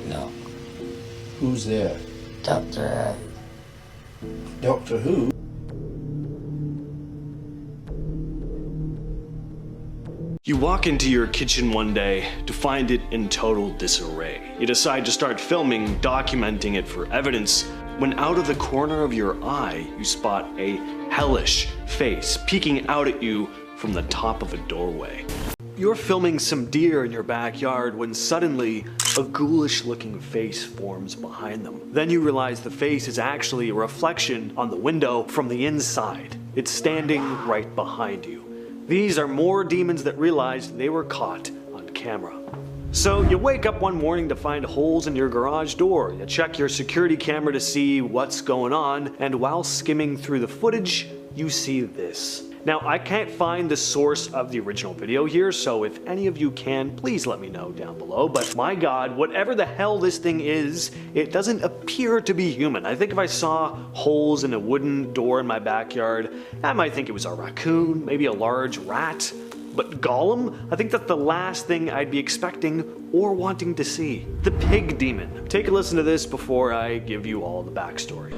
No. Who's there? Doctor. Doctor Who? You walk into your kitchen one day to find it in total disarray. You decide to start filming, documenting it for evidence, when out of the corner of your eye, you spot a hellish face peeking out at you from the top of a doorway. You're filming some deer in your backyard when suddenly a ghoulish looking face forms behind them. Then you realize the face is actually a reflection on the window from the inside. It's standing right behind you. These are more demons that realized they were caught on camera. So you wake up one morning to find holes in your garage door. You check your security camera to see what's going on, and while skimming through the footage, you see this. Now, I can't find the source of the original video here, so if any of you can, please let me know down below. But my god, whatever the hell this thing is, it doesn't appear to be human. I think if I saw holes in a wooden door in my backyard, I might think it was a raccoon, maybe a large rat. But Gollum? I think that's the last thing I'd be expecting or wanting to see. The pig demon. Take a listen to this before I give you all the backstory.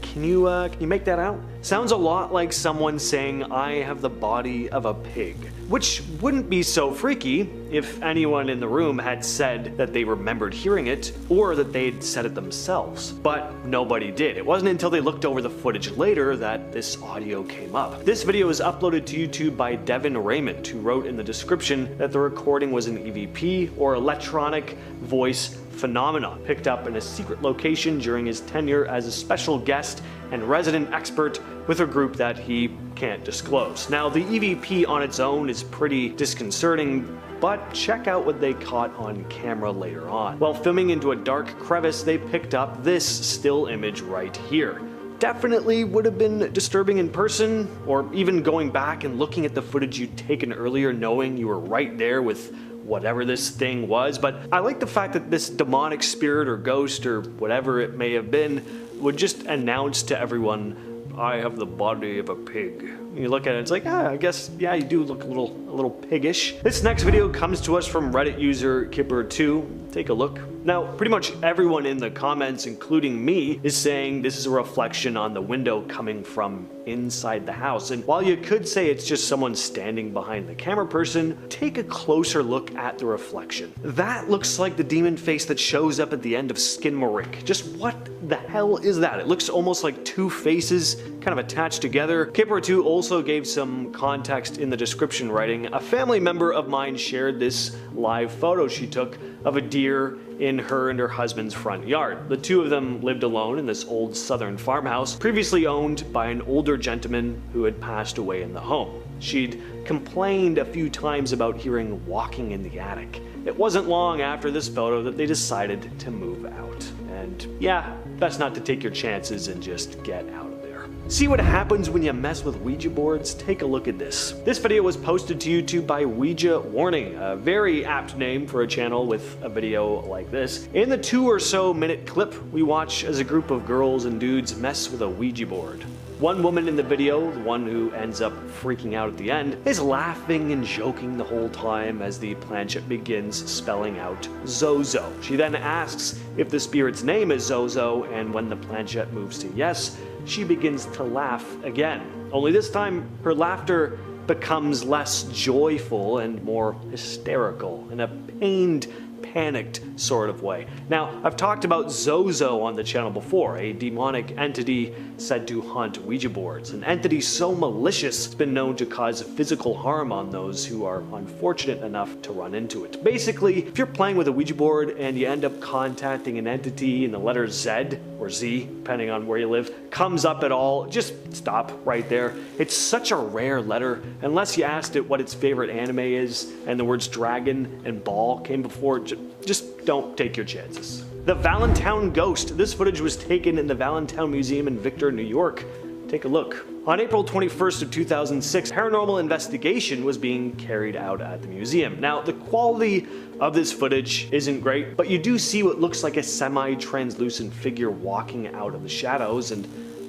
Can you make that out? Sounds a lot like someone saying, "I have the body of a pig," which wouldn't be so freaky if anyone in the room had said that they remembered hearing it or that they'd said it themselves. But nobody did. It wasn't until they looked over the footage later that this audio came up. This video was uploaded to YouTube by Devin Raymond, who wrote in the description that the recording was an EVP, or electronic voice phenomenon, picked up in a secret location during his tenure as a special guest and resident expert with a group that he can't disclose. Now, the EVP on its own is pretty disconcerting, but check out what they caught on camera later on. While filming into a dark crevice, they picked up this still image right here. Definitely would have been disturbing in person, or even going back and looking at the footage you'd taken earlier, knowing you were right there with whatever this thing was. But I like the fact that this demonic spirit or ghost or whatever it may have been would just announce to everyone, "I have the body of a pig." And you look at it, it's like, I guess, yeah, you do look a little piggish. This next video comes to us from Reddit user Kipper2. Take a look. Now, pretty much everyone in the comments, including me, is saying this is a reflection on the window coming from inside the house. And while you could say it's just someone standing behind the camera person, take a closer look at the reflection. That looks like the demon face that shows up at the end of Skinamarink. Just what the hell is that? It looks almost like two faces kind of attached together. Kipper2 also gave some context in the description, writing, "A family member of mine shared this live photo she took of a deer in her and her husband's front yard. The two of them lived alone in this old southern farmhouse, previously owned by an older gentleman who had passed away in the home. She'd complained a few times about hearing walking in the attic. It wasn't long after this photo that they decided to move out. And yeah, best not to take your chances and just get out of there." See what happens when you mess with Ouija boards? Take a look at this. This video was posted to YouTube by Ouija Warning, a very apt name for a channel with a video like this. In the 2 or so minute clip, we watch as a group of girls and dudes mess with a Ouija board. One woman in the video, the one who ends up freaking out at the end, is laughing and joking the whole time as the planchette begins spelling out Zozo. She then asks if the spirit's name is Zozo, and when the planchette moves to yes, she begins to laugh again. Only this time, her laughter becomes less joyful and more hysterical, in a pained, panicked sort of way. Now, I've talked about Zozo on the channel before, a demonic entity said to haunt Ouija boards. An entity so malicious it's been known to cause physical harm on those who are unfortunate enough to run into it. Basically, if you're playing with a Ouija board and you end up contacting an entity and the letter Z or Z, depending on where you live, comes up at all, just stop right there. It's such a rare letter, unless you asked it what its favorite anime is and the words dragon and ball came before, just don't take your chances. The Valentine Ghost. This footage was taken in the Valentine Museum in Victor, New York. Take a look. On April 21st of 2006, paranormal investigation was being carried out at the museum. Now, the quality of this footage isn't great, but you do see what looks like a semi-translucent figure walking out of the shadows and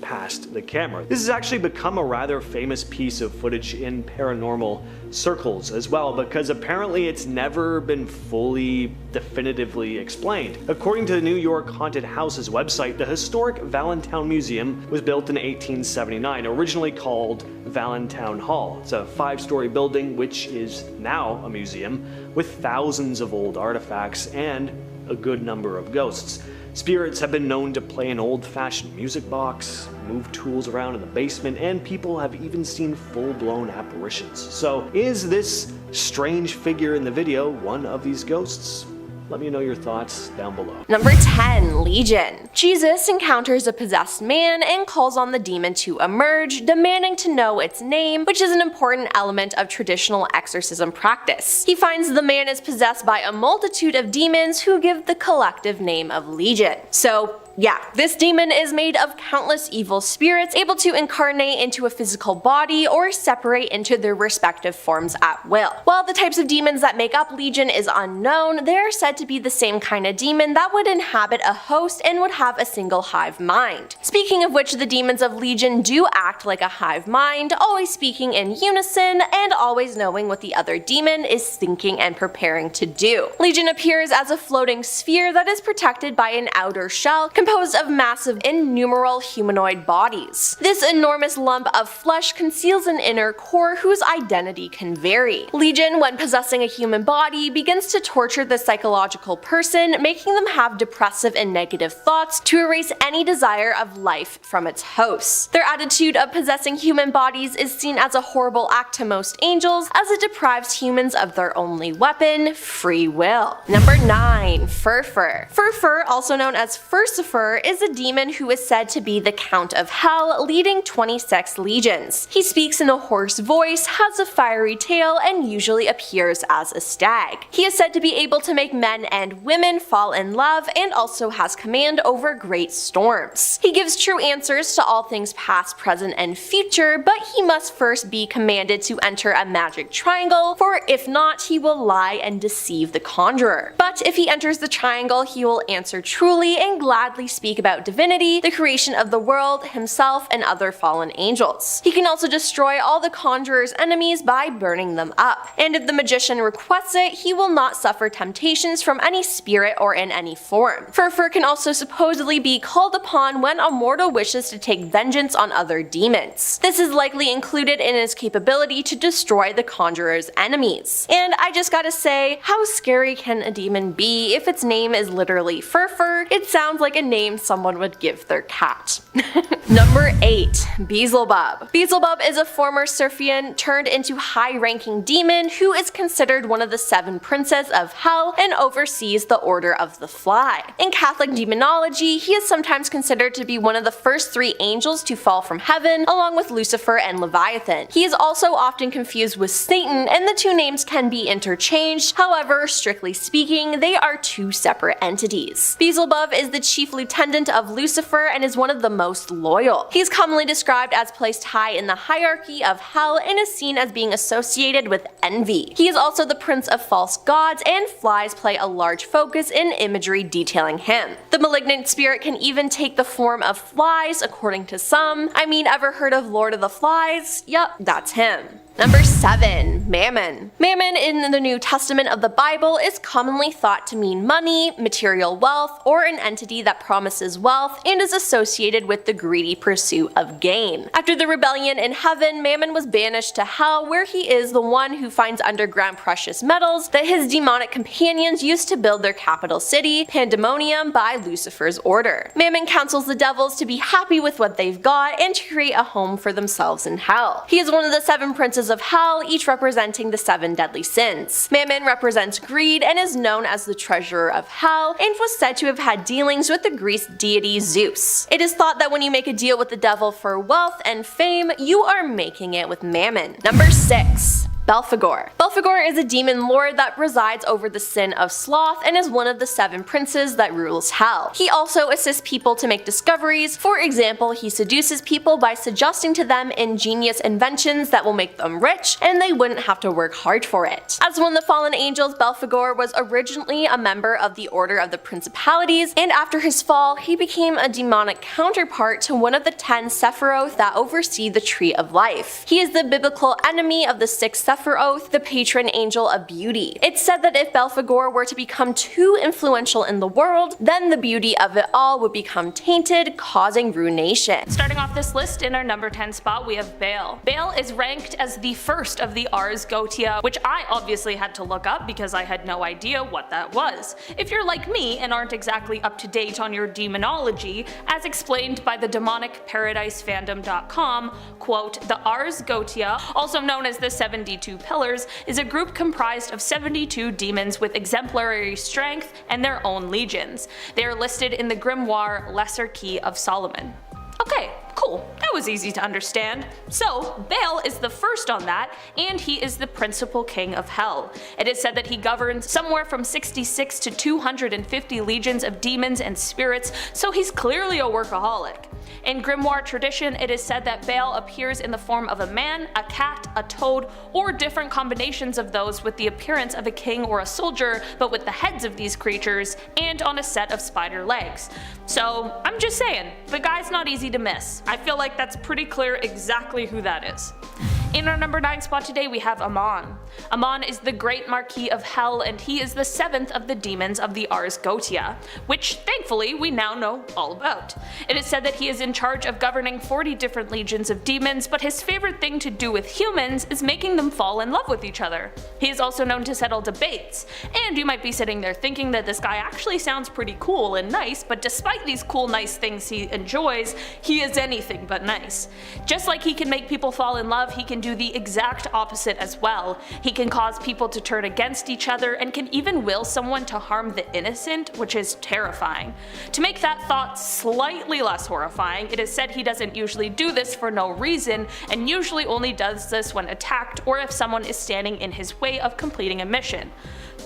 past the camera. This has actually become a rather famous piece of footage in paranormal circles as well, because apparently it's never been fully definitively explained. According to the New York Haunted Houses website, the historic Valentine Museum was built in 1879, originally called Valentine Hall. It's a 5-story building which is now a museum with thousands of old artifacts and a good number of ghosts. Spirits have been known to play an old-fashioned music box, move tools around in the basement, and people have even seen full-blown apparitions. So, is this strange figure in the video one of these ghosts? Let me know your thoughts down below. Number 10. Legion. Jesus encounters a possessed man and calls on the demon to emerge, demanding to know its name, which is an important element of traditional exorcism practice. He finds the man is possessed by a multitude of demons who give the collective name of Legion. So, yeah, this demon is made of countless evil spirits able to incarnate into a physical body or separate into their respective forms at will. While the types of demons that make up Legion is unknown, they are said to be the same kind of demon that would inhabit a host and would have a single hive mind. Speaking of which, the demons of Legion do act like a hive mind, always speaking in unison and always knowing what the other demon is thinking and preparing to do. Legion appears as a floating sphere that is protected by an outer shell composed of massive innumerable humanoid bodies. This enormous lump of flesh conceals an inner core whose identity can vary. Legion, when possessing a human body, begins to torture the psychological person, making them have depressive and negative thoughts to erase any desire of life from its hosts. Their attitude of possessing human bodies is seen as a horrible act to most angels, as it deprives humans of their only weapon, free will. Number 9. Furfur. Furfur, also known as Furcifer, is a demon who is said to be the Count of Hell, leading 26 legions. He speaks in a hoarse voice, has a fiery tail, and usually appears as a stag. He is said to be able to make men and women fall in love, and also has command over great storms. He gives true answers to all things past, present, and future, but he must first be commanded to enter a magic triangle, for if not, he will lie and deceive the conjurer. But if he enters the triangle, he will answer truly and gladly speak about divinity, the creation of the world, himself, and other fallen angels. He can also destroy all the conjurer's enemies by burning them up. And if the magician requests it, he will not suffer temptations from any spirit or in any form. Furfur can also supposedly be called upon when a mortal wishes to take vengeance on other demons. This is likely included in his capability to destroy the conjurer's enemies. And I just gotta say, how scary can a demon be if its name is literally Furfur? It sounds like a name someone would give their cat. Number 8. Beelzebub. Beelzebub is a former Seraphian turned into high-ranking demon who is considered one of the 7 princes of hell and oversees the Order of the Fly. In Catholic demonology, he is sometimes considered to be one of the first 3 angels to fall from heaven, along with Lucifer and Leviathan. He is also often confused with Satan, and the 2 names can be interchanged. However, strictly speaking, they are 2 separate entities. Beelzebub is the chief lieutenant of Lucifer and is one of the most loyal. He is commonly described as placed high in the hierarchy of hell and is seen as being associated with envy. He is also the prince of false gods, and flies play a large focus in imagery detailing him. The malignant spirit can even take the form of flies, according to some. I mean, ever heard of Lord of the Flies? Yup, that's him. Number 7. Mammon. Mammon in the New Testament of the Bible is commonly thought to mean money, material wealth, or an entity that promises wealth and is associated with the greedy pursuit of gain. After the rebellion in heaven, Mammon was banished to hell, where he is the one who finds underground precious metals that his demonic companions used to build their capital city, Pandemonium, by Lucifer's order. Mammon counsels the devils to be happy with what they've got and to create a home for themselves in hell. He is one of the 7 princes of hell, each representing the 7 deadly sins. Mammon represents greed and is known as the treasurer of hell, and was said to have had dealings with the Greek deity Zeus. It is thought that when you make a deal with the devil for wealth and fame, you are making it with Mammon. Number 6. Belphegor. Belphegor is a demon lord that presides over the sin of sloth and is one of the 7 princes that rules hell. He also assists people to make discoveries. For example, he seduces people by suggesting to them ingenious inventions that will make them rich and they wouldn't have to work hard for it. As one of the fallen angels, Belphegor was originally a member of the Order of the Principalities, and after his fall, he became a demonic counterpart to one of the 10 Sephiroth that oversee the Tree of Life. He is the biblical enemy of the 6th Sephiroth, the patron angel of beauty. It's said that if Belphegor were to become too influential in the world, then the beauty of it all would become tainted, causing ruination. Starting off this list, in our number 10 spot we have Bale. Bale is ranked as the first of the Ars Goetia, which I obviously had to look up because I had no idea what that was. If you're like me and aren't exactly up to date on your demonology, as explained by the demonicparadisefandom.com, quote, the Ars Goetia, also known as the 72 Pillars, is a group comprised of 72 demons with exemplary strength and their own legions. They are listed in the grimoire Lesser Key of Solomon. Okay, cool, that was easy to understand. So, Bale is the first on that, and he is the principal king of hell. It is said that he governs somewhere from 66 to 250 legions of demons and spirits, so he's clearly a workaholic. In grimoire tradition, it is said that Bale appears in the form of a man, a cat, a toad, or different combinations of those with the appearance of a king or a soldier, but with the heads of these creatures, and on a set of spider legs. So, I'm just saying, the guy's not easy to miss. I feel like that's pretty clear exactly who that is. In our number 9 spot today we have Aman. Aman is the Great Marquis of Hell, and he is the 7th of the demons of the Ars Goetia, which thankfully we now know all about. It is said that he is in charge of governing 40 different legions of demons, but his favorite thing to do with humans is making them fall in love with each other. He is also known to settle debates, and you might be sitting there thinking that this guy actually sounds pretty cool and nice, but despite these cool nice things he enjoys, he is anything but nice. Just like he can make people fall in love, he can do the exact opposite as well. He can cause people to turn against each other and can even will someone to harm the innocent, which is terrifying. To make that thought slightly less horrifying, it is said he doesn't usually do this for no reason, and usually only does this when attacked or if someone is standing in his way of completing a mission.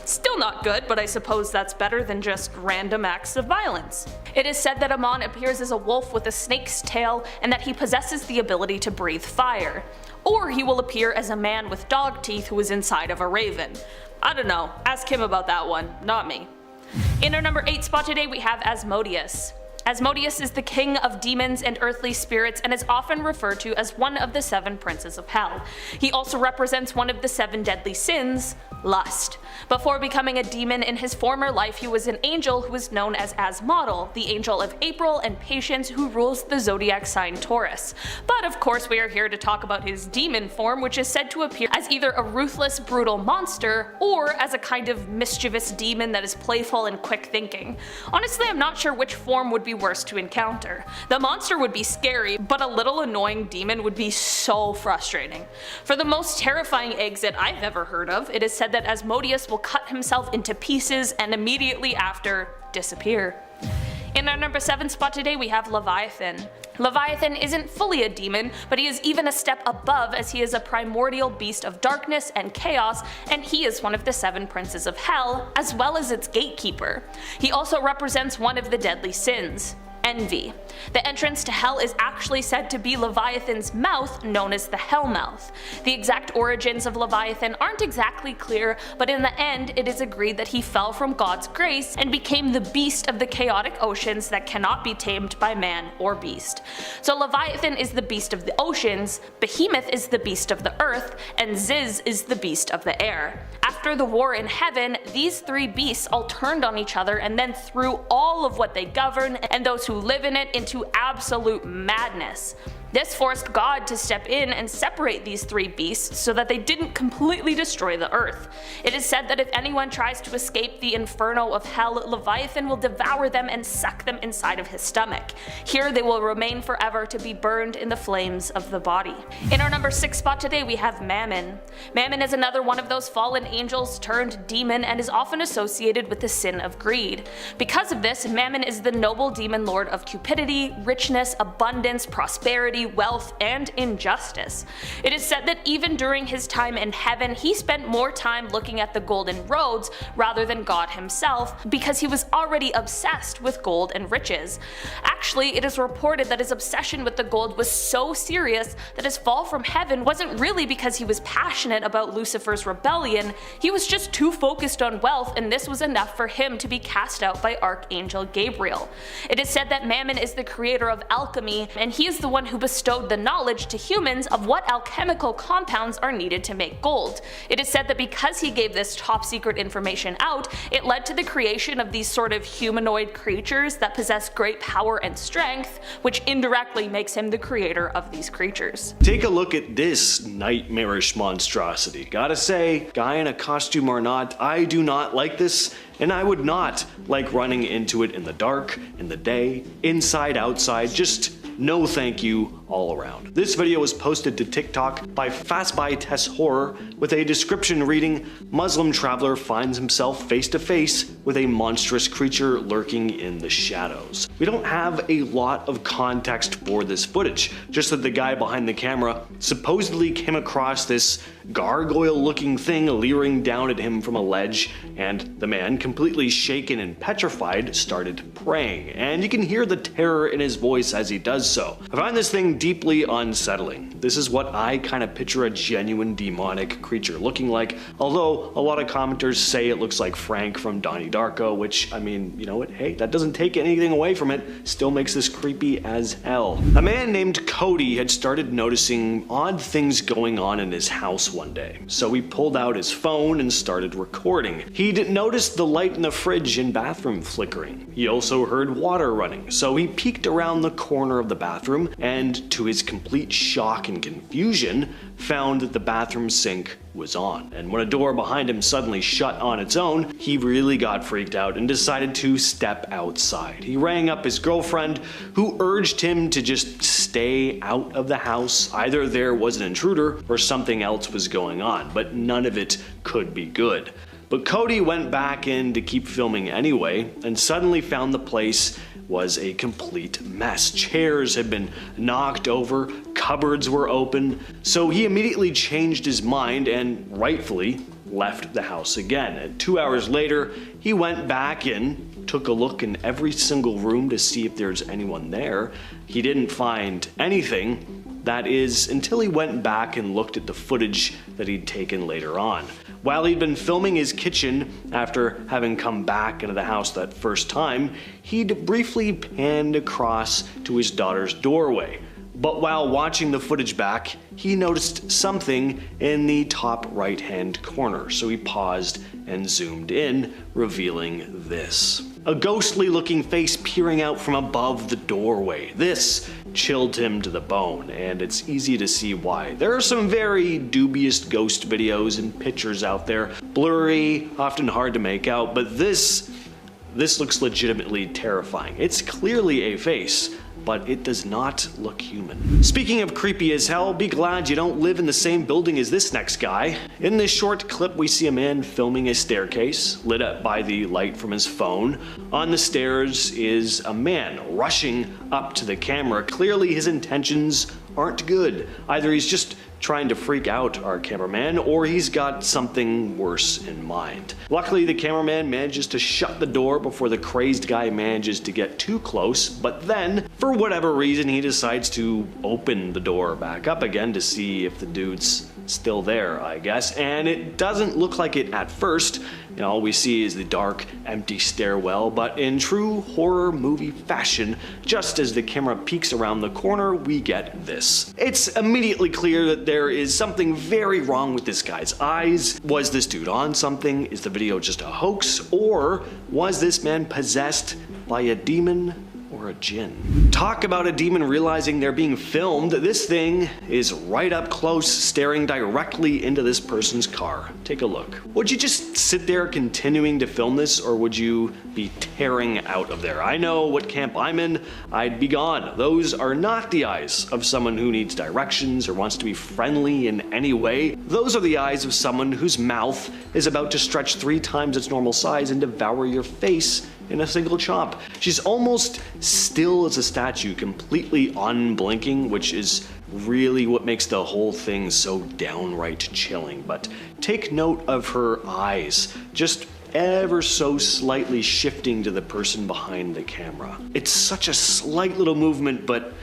Still not good, but I suppose that's better than just random acts of violence. It is said that Aman appears as a wolf with a snake's tail and that he possesses the ability to breathe fire. Or he will appear as a man with dog teeth who is inside of a raven. I don't know, ask him about that one, not me. In our number 8 spot today we have Asmodeus. Asmodeus is the king of demons and earthly spirits and is often referred to as one of the 7 princes of hell. He also represents one of the 7 deadly sins, lust. Before becoming a demon in his former life, he was an angel who was known as Asmodel, the angel of April and patience who rules the zodiac sign Taurus. But of course we are here to talk about his demon form, which is said to appear as either a ruthless, brutal monster or as a kind of mischievous demon that is playful and quick thinking. Honestly, I'm not sure which form would be worse to encounter. The monster would be scary, but a little annoying demon would be so frustrating. For the most terrifying exit I've ever heard of, it is said that Asmodeus will cut himself into pieces and immediately after disappear. In our number 7 spot today we have Leviathan. Leviathan isn't fully a demon, but he is even a step above as he is a primordial beast of darkness and chaos, and he is one of the 7 princes of hell, as well as its gatekeeper. He also represents one of the deadly sins, envy. The entrance to hell is actually said to be Leviathan's mouth, known as the Hellmouth. The exact origins of Leviathan aren't exactly clear, but in the end it is agreed that he fell from God's grace and became the beast of the chaotic oceans that cannot be tamed by man or beast. So Leviathan is the beast of the oceans, Behemoth is the beast of the earth, and Ziz is the beast of the air. After the war in heaven, these 3 beasts all turned on each other and then threw all of what they govern and those who live in it into absolute madness. This forced God to step in and separate these 3 beasts so that they didn't completely destroy the earth. It is said that if anyone tries to escape the inferno of hell, Leviathan will devour them and suck them inside of his stomach. Here they will remain forever to be burned in the flames of the body. In our number 6 spot today we have Mammon. Mammon is another one of those fallen angels turned demon and is often associated with the sin of greed. Because of this, Mammon is the noble demon lord lord of cupidity, richness, abundance, prosperity, wealth, and injustice. It is said that even during his time in heaven, he spent more time looking at the golden roads rather than God himself, because he was already obsessed with gold and riches. Actually, it is reported that his obsession with the gold was so serious that his fall from heaven wasn't really because he was passionate about Lucifer's rebellion. He was just too focused on wealth, and this was enough for him to be cast out by Archangel Gabriel. It is said that Mammon is the creator of alchemy, and he is the one who bestowed the knowledge to humans of what alchemical compounds are needed to make gold. It is said that because he gave this top secret information out, it led to the creation of these sort of humanoid creatures that possess great power and strength, which indirectly makes him the creator of these creatures. Take a look at this nightmarish monstrosity. Gotta say, guy in a costume or not, I do not like this, and I would not like running into it in the dark, in the day, inside, outside, just no thank you all around. This video was posted to TikTok by Fastby Tess Horror with a description reading, "Muslim traveler finds himself face to face with a monstrous creature lurking in the shadows." We don't have a lot of context for this footage, just that the guy behind the camera supposedly came across this gargoyle looking thing leering down at him from a ledge, and the man, completely shaken and petrified, started praying, and you can hear the terror in his voice as he does so. I find this thing deeply unsettling. This is what I kind of picture a genuine demonic creature looking like, although a lot of commenters say it looks like Frank from Donnie Darko, which, I mean, you know what, hey, that doesn't take anything away from it, still makes this creepy as hell. A man named Cody had started noticing odd things going on in his house one day, so he pulled out his phone and started recording. He'd noticed the light in the fridge and bathroom flickering. He also heard water running, so he peeked around the corner of the bathroom and, to his complete shock and confusion, found that the bathroom sink was on. And when a door behind him suddenly shut on its own, he really got freaked out and decided to step outside. He rang up his girlfriend, who urged him to just stay out of the house. Either there was an intruder or something else was going on, but none of it could be good. But Cody went back in to keep filming anyway, and suddenly found the place was a complete mess. Chairs had been knocked over, cupboards were open, so he immediately changed his mind and rightfully left the house again. And 2 hours later, he went back in, took a look in every single room to see if there's anyone there. He didn't find anything. That is, until he went back and looked at the footage that he'd taken later on. While he'd been filming his kitchen after having come back into the house that first time, he'd briefly panned across to his daughter's doorway. But while watching the footage back, he noticed something in the top right-hand corner, so he paused and zoomed in, revealing this. A ghostly looking face peering out from above the doorway. This chilled him to the bone, and it's easy to see why. There are some very dubious ghost videos and pictures out there, blurry, often hard to make out, but this looks legitimately terrifying. It's clearly a face, but it does not look human. Speaking of creepy as hell, be glad you don't live in the same building as this next guy. In this short clip, we see a man filming a staircase, lit up by the light from his phone. On the stairs is a man rushing up to the camera. Clearly his intentions aren't good. Either he's just trying to freak out our cameraman, or he's got something worse in mind. Luckily, the cameraman manages to shut the door before the crazed guy manages to get too close, but then, for whatever reason, he decides to open the door back up again to see if the dude's still there, I guess, and it doesn't look like it at first. You know, all we see is the dark, empty stairwell, but in true horror movie fashion, just as the camera peeks around the corner, we get this. It's immediately clear that there is something very wrong with this guy's eyes. Was this dude on something? Is the video just a hoax? Or was this man possessed by a demon or a djinn? Talk about a demon realizing they're being filmed. This thing is right up close, staring directly into this person's car. Take a look. Would you just sit there continuing to film this, or would you be tearing out of there? I know what camp I'm in. I'd be gone. Those are not the eyes of someone who needs directions or wants to be friendly in any way. Those are the eyes of someone whose mouth is about to stretch 3 times its normal size and devour your face in a single chop. She's almost still as a statue, completely unblinking, which is really what makes the whole thing so downright chilling. But take note of her eyes, just ever so slightly shifting to the person behind the camera. It's such a slight little movement, but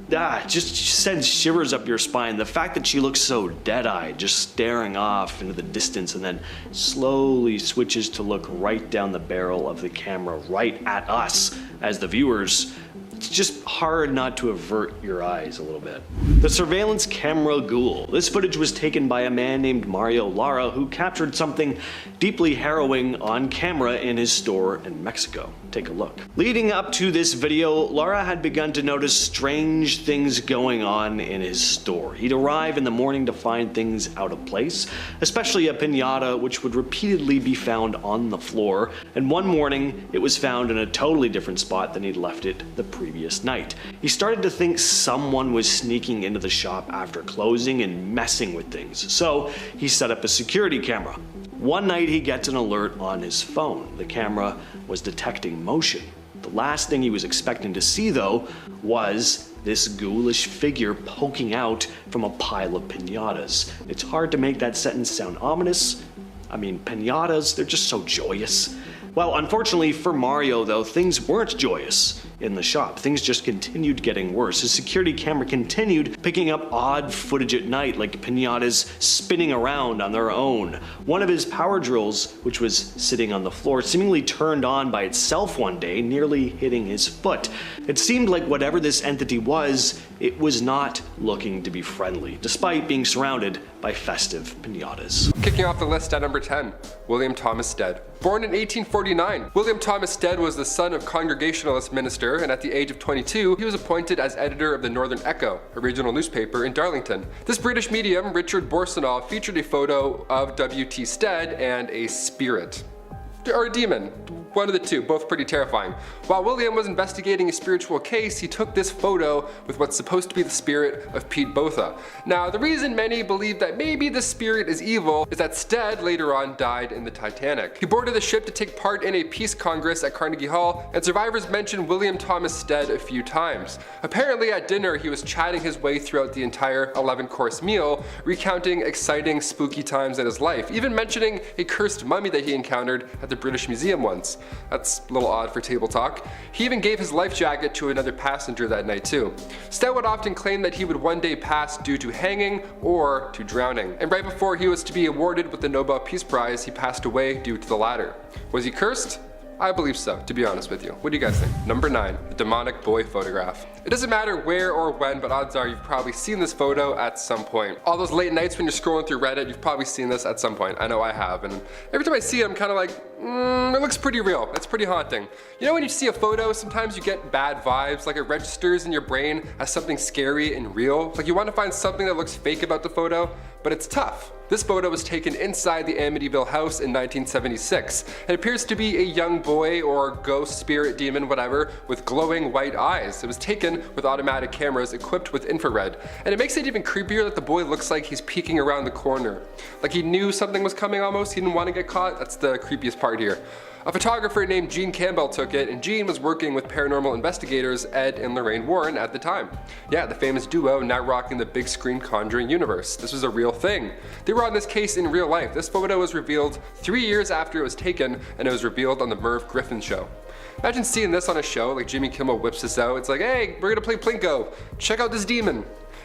just sends shivers up your spine. The fact that she looks so dead-eyed, just staring off into the distance, and then slowly switches to look right down the barrel of the camera, right at us as the viewers, it's just hard not to avert your eyes a little bit. The surveillance camera ghoul. This footage was taken by a man named Mario Lara, who captured something deeply harrowing on camera in his store in Mexico. Take a look. Leading up to this video, Lara had begun to notice strange things going on in his store. He'd arrive in the morning to find things out of place, especially a piñata which would repeatedly be found on the floor, and one morning it was found in a totally different spot than he'd left it the previous night. He started to think someone was sneaking into the shop after closing and messing with things, so he set up a security camera. One night he gets an alert on his phone. The camera was detecting motion. The last thing he was expecting to see, though, was this ghoulish figure poking out from a pile of piñatas. It's hard to make that sentence sound ominous. I mean, piñatas, they're just so joyous. Well, unfortunately for Mario, though, things weren't joyous in the shop. Things just continued getting worse. His security camera continued picking up odd footage at night, like piñatas spinning around on their own. One of his power drills, which was sitting on the floor, seemingly turned on by itself one day, nearly hitting his foot. It seemed like whatever this entity was, it was not looking to be friendly, despite being surrounded by festive piñatas. Kicking off the list at number 10, William Thomas Stead. Born in 1849, William Thomas Stead was the son of Congregationalist minister, and at the age of 22, he was appointed as editor of the Northern Echo, a regional newspaper in Darlington. This British medium, Richard Borsonov, featured a photo of W.T. Stead and a spirit. Or a demon. One of the two, both pretty terrifying. While William was investigating a spiritual case, he took this photo with what's supposed to be the spirit of Pete Botha. Now, the reason many believe that maybe the spirit is evil is that Stead later on died in the Titanic. He boarded the ship to take part in a peace congress at Carnegie Hall, and survivors mentioned William Thomas Stead a few times. Apparently at dinner, he was chatting his way throughout the entire 11-course meal, recounting exciting, spooky times in his life, even mentioning a cursed mummy that he encountered at the British Museum once. That's a little odd for table talk. He even gave his life jacket to another passenger that night too. Stead would often claim that he would one day pass due to hanging or to drowning. And right before he was to be awarded with the Nobel Peace Prize, he passed away due to the latter. Was he cursed? I believe so, to be honest with you. What do you guys think? Number 9, the demonic boy photograph. It doesn't matter where or when, but odds are you've probably seen this photo at some point. All those late nights when you're scrolling through Reddit, you've probably seen this at some point. I know I have, and every time I see it, I'm kind of like, it looks pretty real. It's pretty haunting. You know when you see a photo, sometimes you get bad vibes, like it registers in your brain as something scary and real. Like you want to find something that looks fake about the photo, but it's tough. This photo was taken inside the Amityville house in 1976. It appears to be a young boy or ghost, spirit, demon, whatever, with glowing white eyes. It was taken with automatic cameras equipped with infrared. And it makes it even creepier that the boy looks like he's peeking around the corner. Like he knew something was coming almost, he didn't want to get caught. That's the creepiest part here. A photographer named Gene Campbell took it, and Gene was working with paranormal investigators Ed and Lorraine Warren at the time. Yeah, the famous duo now rocking the big screen Conjuring universe. This was a real thing. They were on this case in real life. This photo was revealed 3 years after it was taken, and it was revealed on the Merv Griffin show. Imagine seeing this on a show, like Jimmy Kimmel whips this out. It's like, hey, we're gonna play Plinko. Check out this demon.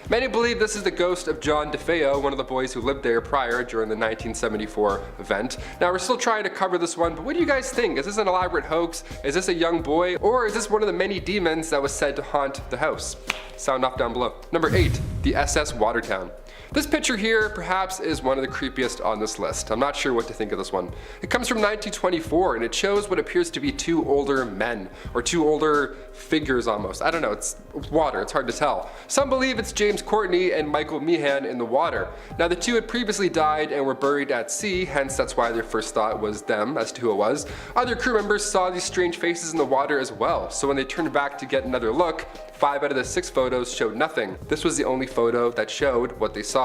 Many believe this is the ghost of John DeFeo, one of the boys who lived there prior during the 1974 event. Now we're still trying to cover this one, but what do you guys think? Is this an elaborate hoax? Is this a young boy? Or is this one of the many demons that was said to haunt the house? Sound off down below. Number 8, the SS Watertown. This picture here perhaps is one of the creepiest on this list. I'm not sure what to think of this one. It comes from 1924 and it shows what appears to be two older men, or two older figures almost. I don't know, it's water, it's hard to tell. Some believe it's James Courtney and Michael Meehan in the water. Now the two had previously died and were buried at sea, hence that's why their first thought was them as to who it was. Other crew members saw these strange faces in the water as well, so when they turned back to get another look, 5 out of the 6 photos showed nothing. This was the only photo that showed what they saw.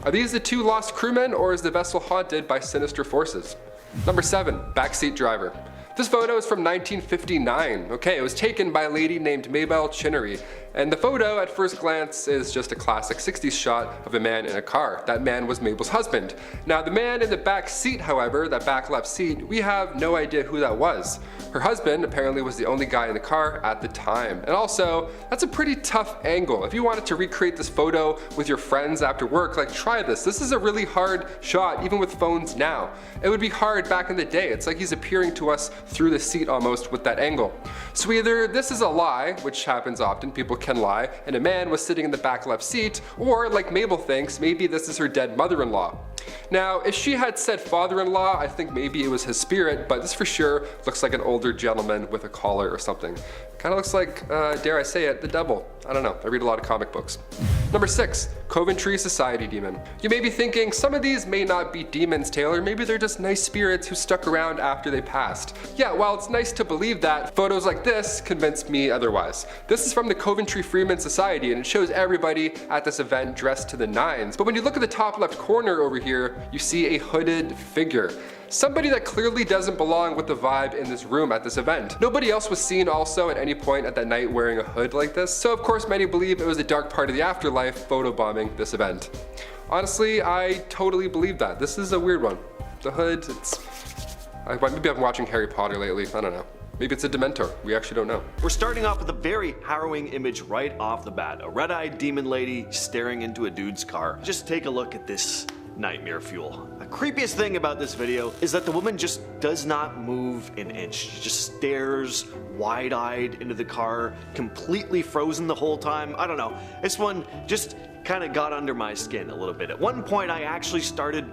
Are these the two lost crewmen, or is the vessel haunted by sinister forces? Number 7, backseat driver. This photo is from 1959. Okay, it was taken by a lady named Mabel Chinnery. And the photo at first glance is just a classic 60s shot of a man in a car. That man was Mabel's husband. Now the man in the back seat, however, that back left seat, we have no idea who that was. Her husband apparently was the only guy in the car at the time. And also, that's a pretty tough angle. If you wanted to recreate this photo with your friends after work, like try this. This is a really hard shot, even with phones now. It would be hard back in the day. It's like he's appearing to us through the seat almost with that angle. So either this is a lie, which happens often, people can lie, and a man was sitting in the back left seat, or like Mabel thinks, maybe this is her dead mother-in-law. Now, if she had said father-in-law, I think maybe it was his spirit, but this for sure looks like an older gentleman with a collar or something. Kind of looks like, dare I say it, the devil. I don't know, I read a lot of comic books. Number 6, Coventry Society Demon. You may be thinking, some of these may not be demons, Taylor, maybe they're just nice spirits who stuck around after they passed. Yeah, while it's nice to believe that, photos like this convince me otherwise. This is from the Coventry Freeman Society, and it shows everybody at this event dressed to the nines. But when you look at the top left corner over here, you see a hooded figure. Somebody that clearly doesn't belong with the vibe in this room at this event. Nobody else was seen also at any point at that night wearing a hood like this, so of course many believe it was a dark part of the afterlife photobombing this event. Honestly, I totally believe that. This is a weird one. The hood, maybe I'm watching Harry Potter lately, I don't know. Maybe it's a Dementor, we actually don't know. We're starting off with a very harrowing image right off the bat. A red-eyed demon lady staring into a dude's car. Just take a look at this nightmare fuel. The creepiest thing about this video is that the woman just does not move an inch. She just stares wide-eyed into the car, completely frozen the whole time. I don't know. This one just kind of got under my skin a little bit. At one point I actually started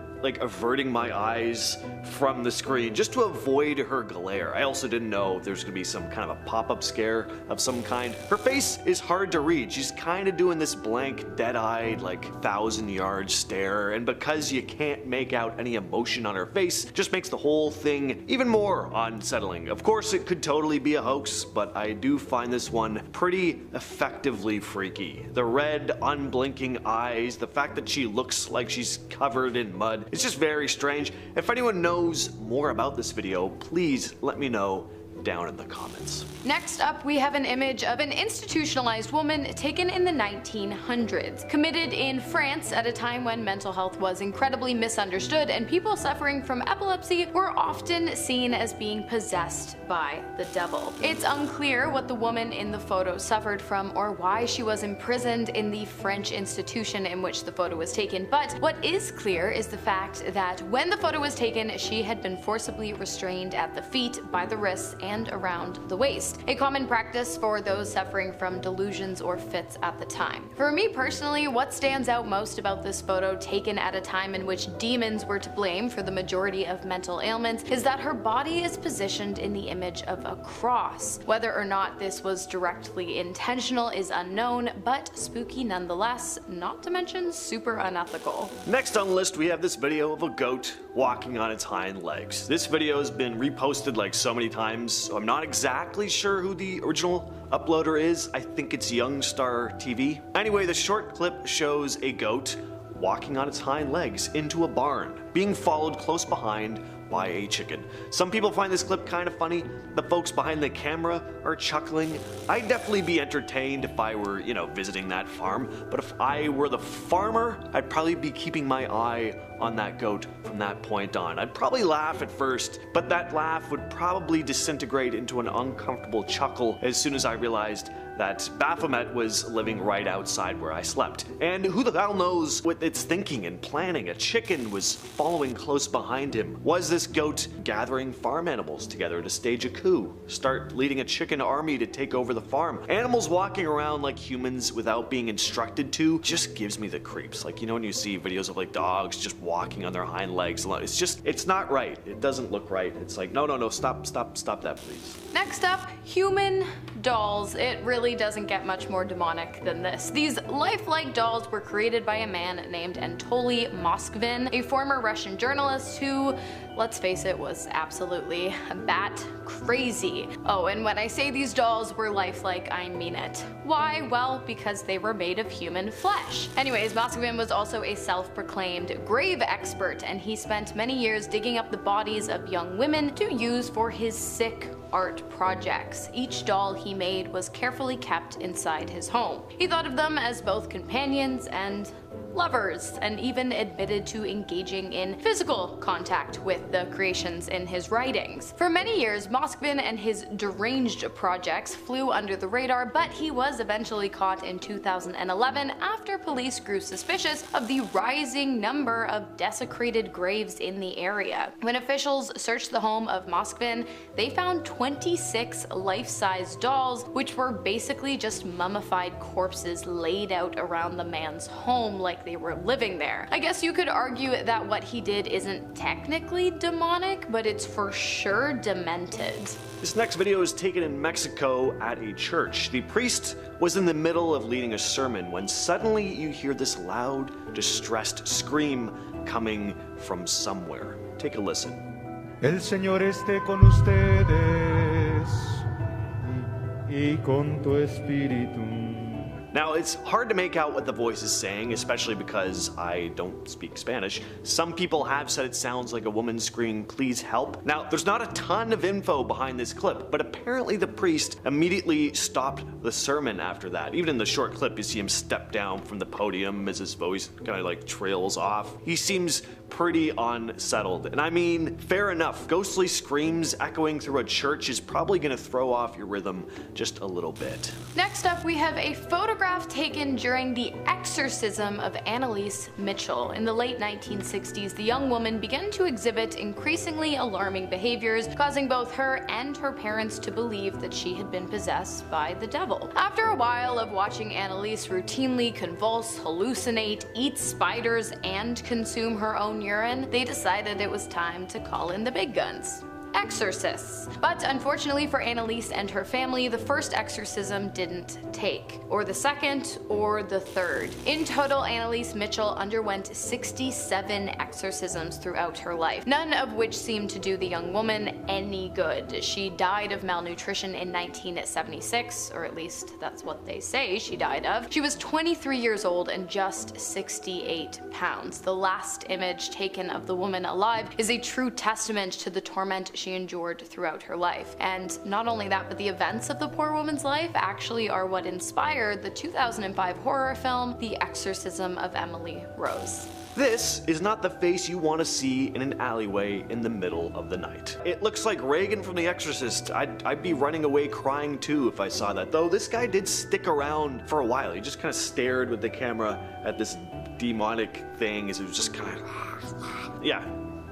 averting my eyes from the screen just to avoid her glare. I also didn't know if there's gonna be some kind of a pop-up scare of some kind. Her face is hard to read. She's kind of doing this blank, dead-eyed, 1,000-yard stare, and because you can't make out any emotion on her face, just makes the whole thing even more unsettling. Of course, it could totally be a hoax, but I do find this one pretty effectively freaky. The red, unblinking eyes, the fact that she looks like she's covered in mud, it's just very strange. If anyone knows more about this video, please let me know down in the comments. Next up, we have an image of an institutionalized woman taken in the 1900s, committed in France at a time when mental health was incredibly misunderstood and people suffering from epilepsy were often seen as being possessed by the devil. It's unclear what the woman in the photo suffered from or why she was imprisoned in the French institution in which the photo was taken, but what is clear is the fact that when the photo was taken, she had been forcibly restrained at the feet, by the wrists, and around the waist, a common practice for those suffering from delusions or fits at the time. For me personally, what stands out most about this photo, taken at a time in which demons were to blame for the majority of mental ailments, is that her body is positioned in the image of a cross. Whether or not this was directly intentional is unknown, but spooky nonetheless, not to mention super unethical. Next on the list, we have this video of a goat walking on its hind legs. This video has been reposted so many times, so I'm not exactly sure who the original uploader is. I think it's Youngstar TV. Anyway, the short clip shows a goat walking on its hind legs into a barn, being followed close behind by a chicken. Some people find this clip kind of funny. The folks behind the camera are chuckling. I'd definitely be entertained if I were, visiting that farm, but if I were the farmer, I'd probably be keeping my eye on that goat from that point on. I'd probably laugh at first, but that laugh would probably disintegrate into an uncomfortable chuckle as soon as I realized that Baphomet was living right outside where I slept. And who the hell knows what it's thinking and planning? A chicken was following close behind him. Was this goat gathering farm animals together to stage a coup? Start leading a chicken army to take over the farm? Animals walking around like humans without being instructed to just gives me the creeps. When you see videos of dogs just walking on their hind legs, it's not right. It doesn't look right. It's no, stop that please. Next up, human dolls, it really doesn't get much more demonic than this. These lifelike dolls were created by a man named Anatoly Moskvin, a former Russian journalist who, let's face it, was absolutely bat crazy. Oh, and when I say these dolls were lifelike, I mean it. Why? Well, because they were made of human flesh. Anyways, Moskvin was also a self-proclaimed grave expert, and he spent many years digging up the bodies of young women to use for his sick art projects. Each doll he made was carefully kept inside his home. He thought of them as both companions and lovers, and even admitted to engaging in physical contact with the creations in his writings. For many years, Moskvin and his deranged projects flew under the radar, but he was eventually caught in 2011 after police grew suspicious of the rising number of desecrated graves in the area. When officials searched the home of Moskvin, they found 26 life-size dolls, which were basically just mummified corpses laid out around the man's home like they were living there. I guess you could argue that what he did isn't technically demonic, but it's for sure demented. This next video is taken in Mexico at a church. The priest was in the middle of leading a sermon when suddenly you hear this loud, distressed scream coming from somewhere. Take a listen. El Señor esté con ustedes y con tu espíritu. Now, it's hard to make out what the voice is saying, especially because I don't speak Spanish. Some people have said it sounds like a woman screaming, "Please help." Now, there's not a ton of info behind this clip, but apparently the priest immediately stopped the sermon after that. Even in the short clip, you see him step down from the podium as his voice kind of like trails off. He seems pretty unsettled. And I mean, fair enough. Ghostly screams echoing through a church is probably gonna throw off your rhythm just a little bit. Next up, we have a photograph taken during the exorcism of Annalise Mitchell. In the late 1960s, the young woman began to exhibit increasingly alarming behaviors, causing both her and her parents to believe that she had been possessed by the devil. After a while of watching Annalise routinely convulse, hallucinate, eat spiders, and consume her own urine, they decided it was time to call in the big guns: exorcists. But unfortunately for Annalise and her family, the first exorcism didn't take, or the second, or the third. In total, Annalise Mitchell underwent 67 exorcisms throughout her life, none of which seemed to do the young woman any good. She died of malnutrition in 1976, or at least that's what they say she died of. She was 23 years old and just 68 pounds. The last image taken of the woman alive is a true testament to the torment she endured throughout her life. And not only that, but the events of the poor woman's life actually are what inspired the 2005 horror film The Exorcism of Emily Rose. This is not the face you want to see in an alleyway in the middle of the night. It looks like Reagan from The Exorcist. I'd be running away crying too if I saw that. Though this guy did stick around for a while. He just kind of stared with the camera at this demonic thing as it was just kind of, yeah.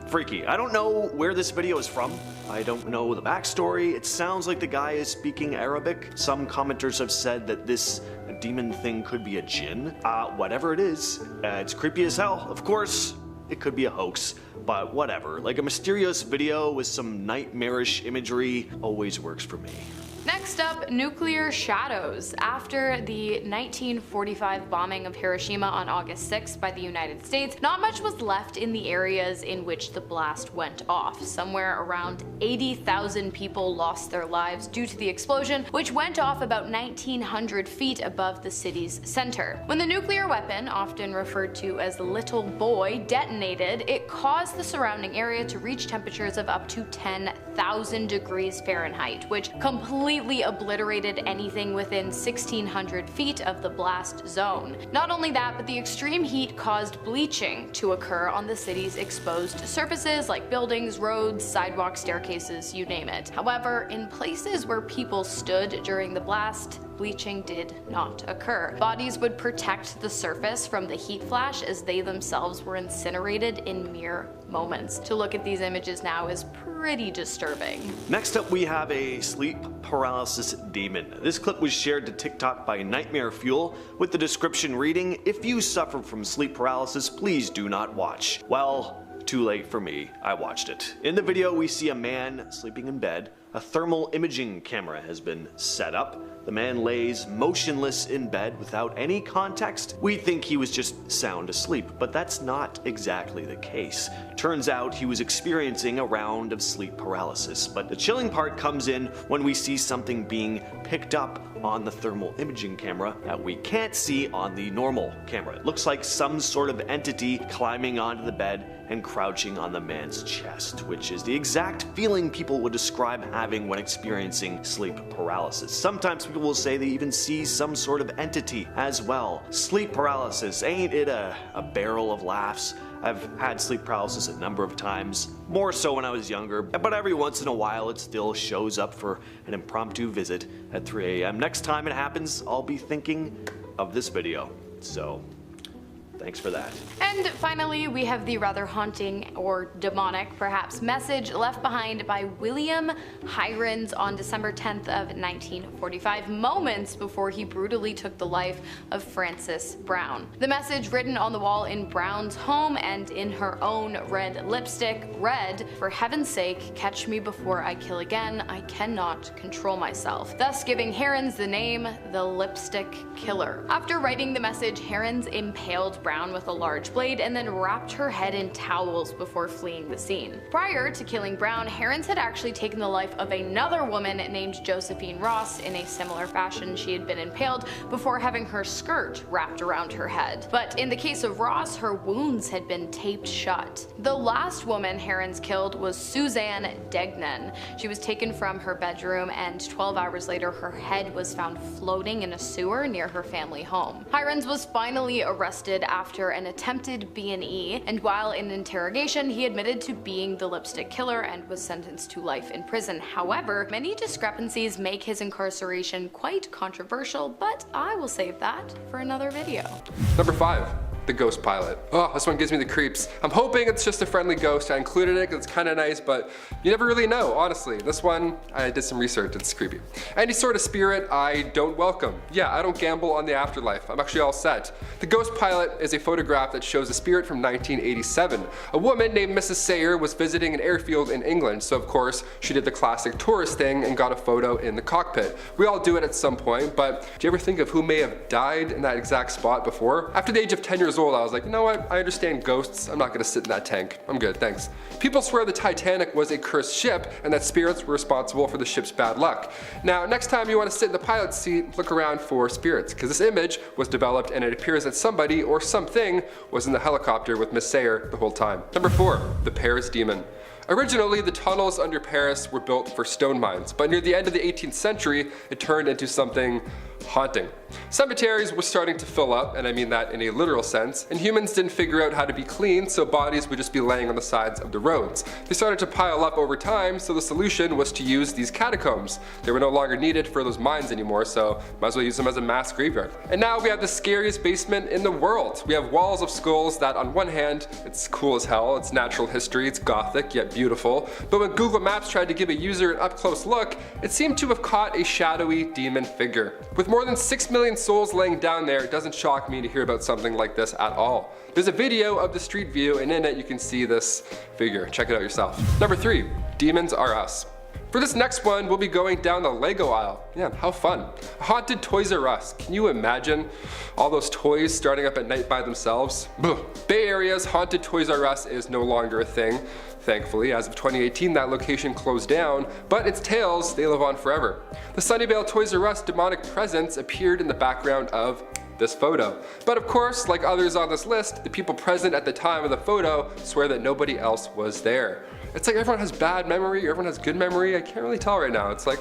Freaky. I don't know where this video is from. I don't know the backstory. It sounds like the guy is speaking Arabic. Some commenters have said that this demon thing could be a jinn. Whatever it is, it's creepy as hell. Of course, it could be a hoax, but whatever. Like a mysterious video with some nightmarish imagery always works for me. Next up, nuclear shadows. After the 1945 bombing of Hiroshima on August 6th by the United States, not much was left in the areas in which the blast went off. Somewhere around 80,000 people lost their lives due to the explosion, which went off about 1,900 feet above the city's center. When the nuclear weapon, often referred to as Little Boy, detonated, it caused the surrounding area to reach temperatures of up to 10,000 degrees Fahrenheit, which completely obliterated anything within 1,600 feet of the blast zone. Not only that, but the extreme heat caused bleaching to occur on the city's exposed surfaces like buildings, roads, sidewalks, staircases, you name it. However, in places where people stood during the blast, bleaching did not occur. Bodies would protect the surface from the heat flash as they themselves were incinerated in mere moments. To look at these images now is pretty disturbing. Next up, we have a sleep paralysis demon. This clip was shared to TikTok by Nightmare Fuel with the description reading, "If you suffer from sleep paralysis, please do not watch." Well, too late for me. I watched it. In the video, we see a man sleeping in bed, A thermal imaging camera has been set up. The man lays motionless in bed without any context. We think he was just sound asleep, but that's not exactly the case. Turns out he was experiencing a round of sleep paralysis, but the chilling part comes in when we see something being picked up on the thermal imaging camera that we can't see on the normal camera. It looks like some sort of entity climbing onto the bed and crouching on the man's chest, which is the exact feeling people would describe having when experiencing sleep paralysis. Sometimes people will say they even see some sort of entity as well. Sleep paralysis, ain't it a barrel of laughs? I've had sleep paralysis a number of times, more so when I was younger, but every once in a while it still shows up for an impromptu visit at 3 a.m. Next time it happens, I'll be thinking of this video. So, thanks for that. And finally, we have the rather haunting or demonic, perhaps, message left behind by William Hirons on December 10th of 1945, moments before he brutally took the life of Frances Brown. The message, written on the wall in Brown's home and in her own red lipstick, read, "For heaven's sake, catch me before I kill again. I cannot control myself," thus giving Hirons the name the Lipstick Killer. After writing the message, Hirons impaled Brown with a large blade and then wrapped her head in towels before fleeing the scene. Prior to killing Brown, Hirons had actually taken the life of another woman named Josephine Ross in a similar fashion. She had been impaled before having her skirt wrapped around her head. But in the case of Ross, her wounds had been taped shut. The last woman Hirons killed was Suzanne Degnan. She was taken from her bedroom, and 12 hours later her head was found floating in a sewer near her family home. Hirons was finally arrested after an attempted B&E, and while in interrogation he admitted to being the Lipstick Killer and was sentenced to life in prison. However, many discrepancies make his incarceration quite controversial, but I will save that for another video. Number 5. The ghost pilot. Oh, this one gives me the creeps. I'm hoping it's just a friendly ghost. I included it because it's kind of nice, but you never really know, honestly. This one, I did some research, it's creepy. Any sort of spirit I don't welcome. Yeah, I don't gamble on the afterlife. I'm actually all set. The ghost pilot is a photograph that shows a spirit from 1987. A woman named Mrs. Sayer was visiting an airfield in England, so of course she did the classic tourist thing and got a photo in the cockpit. We all do it at some point, but do you ever think of who may have died in that exact spot before? After the age of 10 years old, I was like, you know what, I understand ghosts, I'm not gonna sit in that tank. I'm good, thanks. People swear the Titanic was a cursed ship and that spirits were responsible for the ship's bad luck. Now, next time you want to sit in the pilot's seat, look around for spirits, because this image was developed and it appears that somebody or something was in the helicopter with Miss Sayer the whole time. Number 4, the Paris Demon. Originally, the tunnels under Paris were built for stone mines, but near the end of the 18th century, it turned into something haunting. Cemeteries were starting to fill up, and I mean that in a literal sense, and humans didn't figure out how to be clean, so bodies would just be laying on the sides of the roads. They started to pile up over time, so the solution was to use these catacombs. They were no longer needed for those mines anymore, so might as well use them as a mass graveyard. And now we have the scariest basement in the world. We have walls of skulls that, on one hand, it's cool as hell, it's natural history, it's gothic yet beautiful, but when Google Maps tried to give a user an up-close look, it seemed to have caught a shadowy demon figure. With more than 6 million souls laying down there, it doesn't shock me to hear about something like this at all. There's a video of the street view, and in it you can see this figure. Check it out yourself. Number 3, demons are us. For this next one, we'll be going down the Lego aisle. Yeah, how fun. A haunted Toys R Us. Can you imagine all those toys starting up at night by themselves? Bay Area's haunted Toys R Us is no longer a thing. Thankfully, as of 2018, that location closed down, but its tales, they live on forever. The Sunnyvale Toys R Us demonic presence appeared in the background of this photo. But of course, like others on this list, the people present at the time of the photo swear that nobody else was there. It's like everyone has bad memory, everyone has good memory. I can't really tell right now. It's like,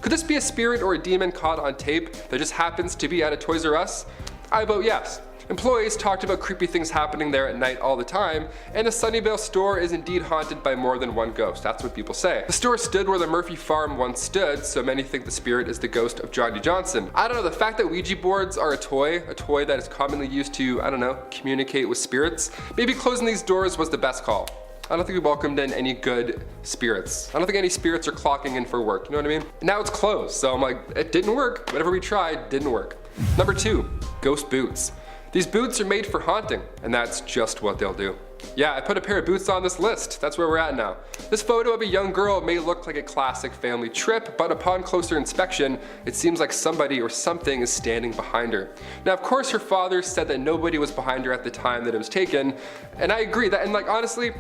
could this be a spirit or a demon caught on tape that just happens to be at a Toys R Us? I vote yes. Employees talked about creepy things happening there at night all the time, and the Sunnyvale store is indeed haunted by more than one ghost. That's what people say. The store stood where the Murphy farm once stood, so many think the spirit is the ghost of Johnny Johnson. I don't know, the fact that Ouija boards are a toy that is commonly used to, I don't know, communicate with spirits, maybe closing these doors was the best call. I don't think we welcomed in any good spirits. I don't think any spirits are clocking in for work, you know what I mean? Now it's closed, so I'm like, it didn't work. Whatever we tried, didn't work. Number 2, ghost boots. These boots are made for haunting, and that's just what they'll do. Yeah, I put a pair of boots on this list. That's where we're at now. This photo of a young girl may look like a classic family trip, but upon closer inspection, it seems like somebody or something is standing behind her. Now, of course, her father said that nobody was behind her at the time that it was taken, and I agree that, and like honestly,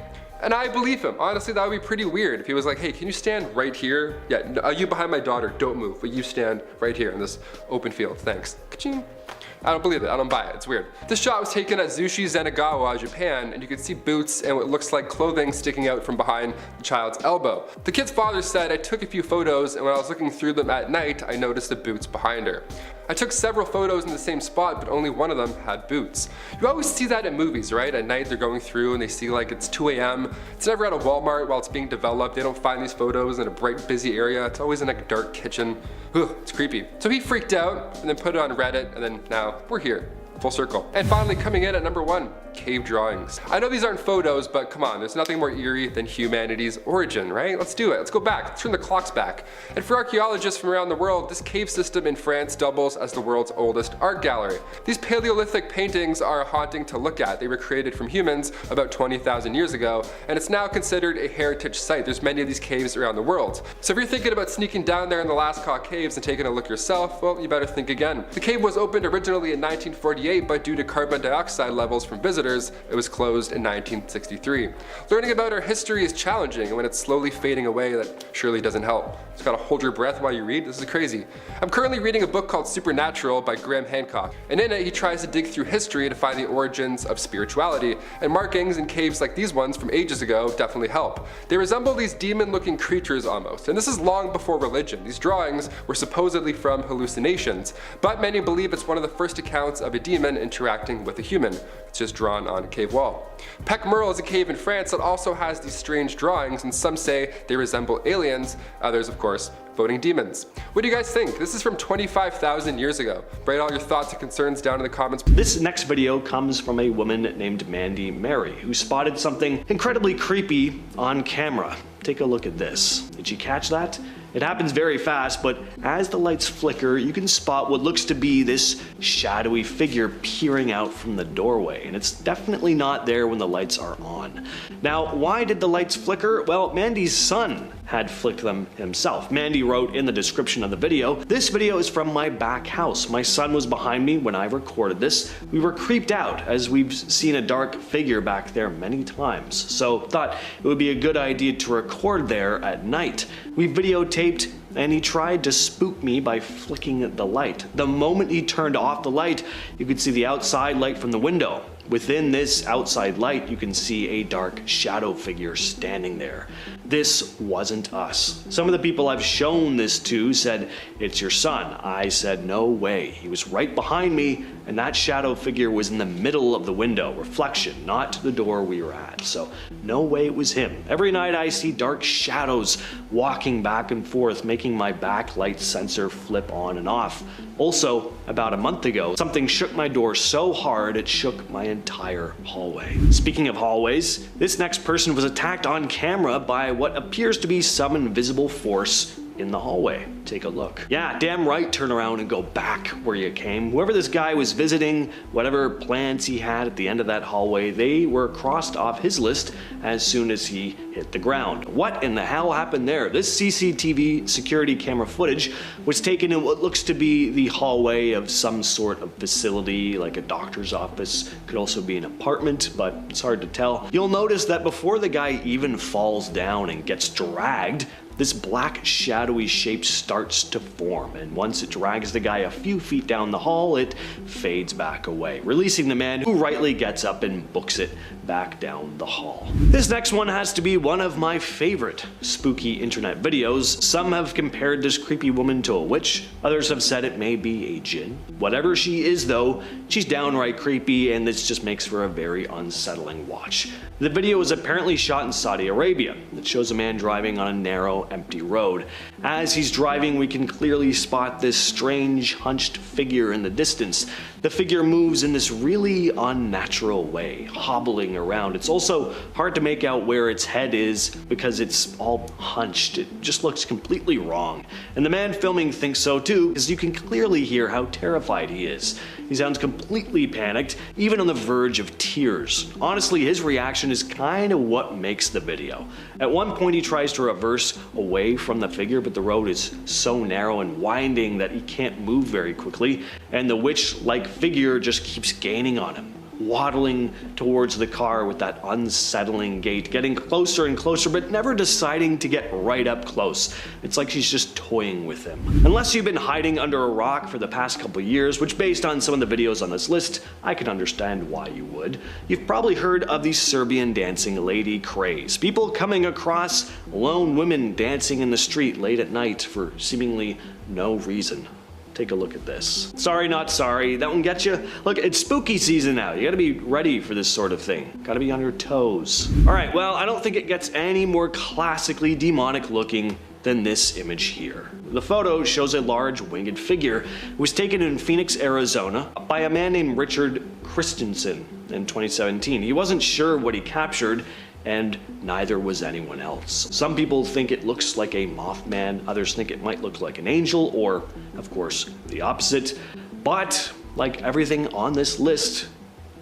and I believe him. Honestly, that would be pretty weird if he was like, hey, can you stand right here? Yeah, you behind my daughter, don't move, but you stand right here in this open field, thanks. Ka-ching. I don't believe it, I don't buy it, it's weird. This shot was taken at Zushi Zenagawa, Japan, and you can see boots and what looks like clothing sticking out from behind the child's elbow. The kid's father said, I took a few photos and when I was looking through them at night, I noticed the boots behind her. I took several photos in the same spot, but only one of them had boots. You always see that in movies, right? At night they're going through and they see like it's 2 a.m. It's never at a Walmart while it's being developed. They don't find these photos in a bright, busy area. It's always in a dark kitchen. Ugh, it's creepy. So he freaked out and then put it on Reddit, and then now we're here. Full circle. And finally coming in at number 1, cave drawings. I know these aren't photos, but come on, there's nothing more eerie than humanity's origin, right? Let's do it, let's go back, let's turn the clocks back. And for archaeologists from around the world, this cave system in France doubles as the world's oldest art gallery. These Paleolithic paintings are haunting to look at. They were created from humans about 20,000 years ago, and it's now considered a heritage site. There's many of these caves around the world. So if you're thinking about sneaking down there in the Lascaux caves and taking a look yourself, well, you better think again. The cave was opened originally in 1948, but due to carbon dioxide levels from visitors, it was closed in 1963. Learning about our history is challenging, and when it's slowly fading away, that surely doesn't help. Just gotta hold your breath while you read. This is crazy. I'm currently reading a book called Supernatural by Graham Hancock, and in it he tries to dig through history to find the origins of spirituality, and markings in caves like these ones from ages ago definitely help. They resemble these demon-looking creatures almost, and this is long before religion. These drawings were supposedly from hallucinations, but many believe it's one of the first accounts of a demon interacting with a human. It's just drawn on a cave wall. Pec Merle is a cave in France that also has these strange drawings, and some say they resemble aliens, others of course voting demons. What do you guys think? This is from 25,000 years ago. Write all your thoughts and concerns down in the comments. This next video comes from a woman named Mandy Mary, who spotted something incredibly creepy on camera. Take a look at this. Did you catch that? It happens very fast, but as the lights flicker, you can spot what looks to be this shadowy figure peering out from the doorway, and it's definitely not there when the lights are on. Now, why did the lights flicker? Well, Mandy's son had flicked them himself. Mandy wrote in the description of the video, "This video is from my back house. My son was behind me when I recorded this. We were creeped out as we've seen a dark figure back there many times. So thought it would be a good idea to record there at night. We videotaped and he tried to spook me by flicking the light. The moment he turned off the light, you could see the outside light from the window. Within this outside light, you can see a dark shadow figure standing there. This wasn't us. Some of the people I've shown this to said, it's your son. I said, no way. He was right behind me, and that shadow figure was in the middle of the window, reflection, not the door we were at. So no way it was him. Every night I see dark shadows walking back and forth, making my backlight sensor flip on and off. Also, about a month ago, something shook my door so hard it shook my entire hallway. Speaking of hallways, this next person was attacked on camera by what appears to be some invisible force in the hallway. Take a look. Yeah, damn right, turn around and go back where you came. Whoever this guy was visiting, whatever plans he had at the end of that hallway, they were crossed off his list as soon as he hit the ground. What in the hell happened there? This CCTV security camera footage was taken in what looks to be the hallway of some sort of facility, like a doctor's office, could also be an apartment, but it's hard to tell. You'll notice that before the guy even falls down and gets dragged, this black shadowy shape starts to form, and once it drags the guy a few feet down the hall, it fades back away, releasing the man who rightly gets up and books it back down the hall. This next one has to be one of my favorite spooky internet videos. Some have compared this creepy woman to a witch, others have said it may be a djinn. Whatever she is though, she's downright creepy, and this just makes for a very unsettling watch. The video was apparently shot in Saudi Arabia. It shows a man driving on a narrow, empty road. As he's driving, we can clearly spot this strange, hunched figure in the distance. The figure moves in this really unnatural way, hobbling around. It's also hard to make out where its head is because it's all hunched. It just looks completely wrong. And the man filming thinks so too, because you can clearly hear how terrified he is. He sounds completely panicked, even on the verge of tears. Honestly, his reaction is kind of what makes the video. At one point he tries to reverse away from the figure, but the road is so narrow and winding that he can't move very quickly, and the witch-like figure just keeps gaining on him, waddling towards the car with that unsettling gait, getting closer and closer, but never deciding to get right up close. It's like she's just toying with him. Unless you've been hiding under a rock for the past couple years, which based on some of the videos on this list, I can understand why you would, you've probably heard of the Serbian dancing lady craze. People coming across lone women dancing in the street late at night for seemingly no reason. Take a look at this. Sorry, not sorry. That one gets you? Look, it's spooky season now. You gotta be ready for this sort of thing. Gotta be on your toes. Alright, well, I don't think it gets any more classically demonic looking than this image here. The photo shows a large winged figure. It was taken in Phoenix, Arizona by a man named Richard Christensen in 2017. He wasn't sure what he captured, and neither was anyone else. Some people think it looks like a Mothman, others think it might look like an angel, or, of course, the opposite. But, like everything on this list,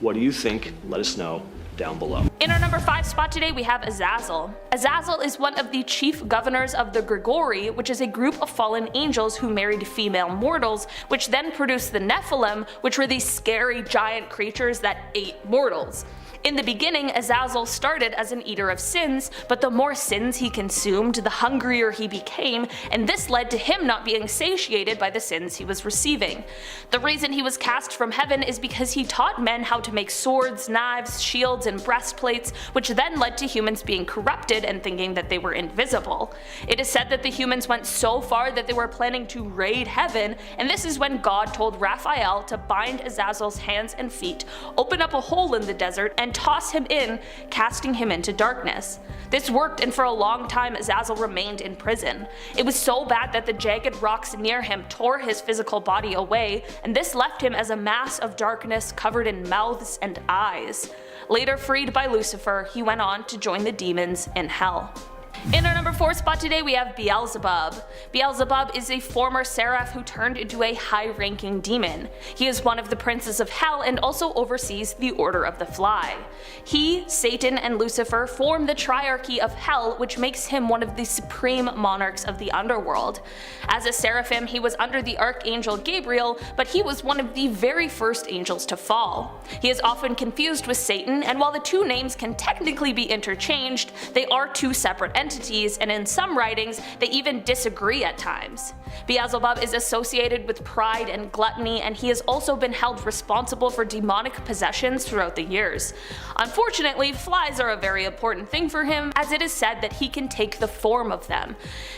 what do you think? Let us know down below. In our number 5 spot today, we have Azazel. Azazel is one of the chief governors of the Grigori, which is a group of fallen angels who married female mortals, which then produced the Nephilim, which were these scary giant creatures that ate mortals. In the beginning, Azazel started as an eater of sins, but the more sins he consumed, the hungrier he became, and this led to him not being satiated by the sins he was receiving. The reason he was cast from heaven is because he taught men how to make swords, knives, shields, and breastplates, which then led to humans being corrupted and thinking that they were invisible. It is said that the humans went so far that they were planning to raid heaven, and this is when God told Raphael to bind Azazel's hands and feet, open up a hole in the desert, and toss him in, casting him into darkness. This worked, and for a long time Azazel remained in prison. It was so bad that the jagged rocks near him tore his physical body away, and this left him as a mass of darkness covered in mouths and eyes. Later freed by Lucifer, he went on to join the demons in hell. In our number 4 spot today, we have Beelzebub. Beelzebub is a former seraph who turned into a high-ranking demon. He is one of the princes of hell and also oversees the Order of the Fly. He, Satan, and Lucifer form the triarchy of hell, which makes him one of the supreme monarchs of the underworld. As a seraphim, he was under the archangel Gabriel, but he was one of the very first angels to fall. He is often confused with Satan, and while the two names can technically be interchanged, they are two separate entities, and in some writings they even disagree at times. Beelzebub is associated with pride and gluttony, and he has also been held responsible for demonic possessions throughout the years. Unfortunately, flies are a very important thing for him, as it is said that he can take the form of them.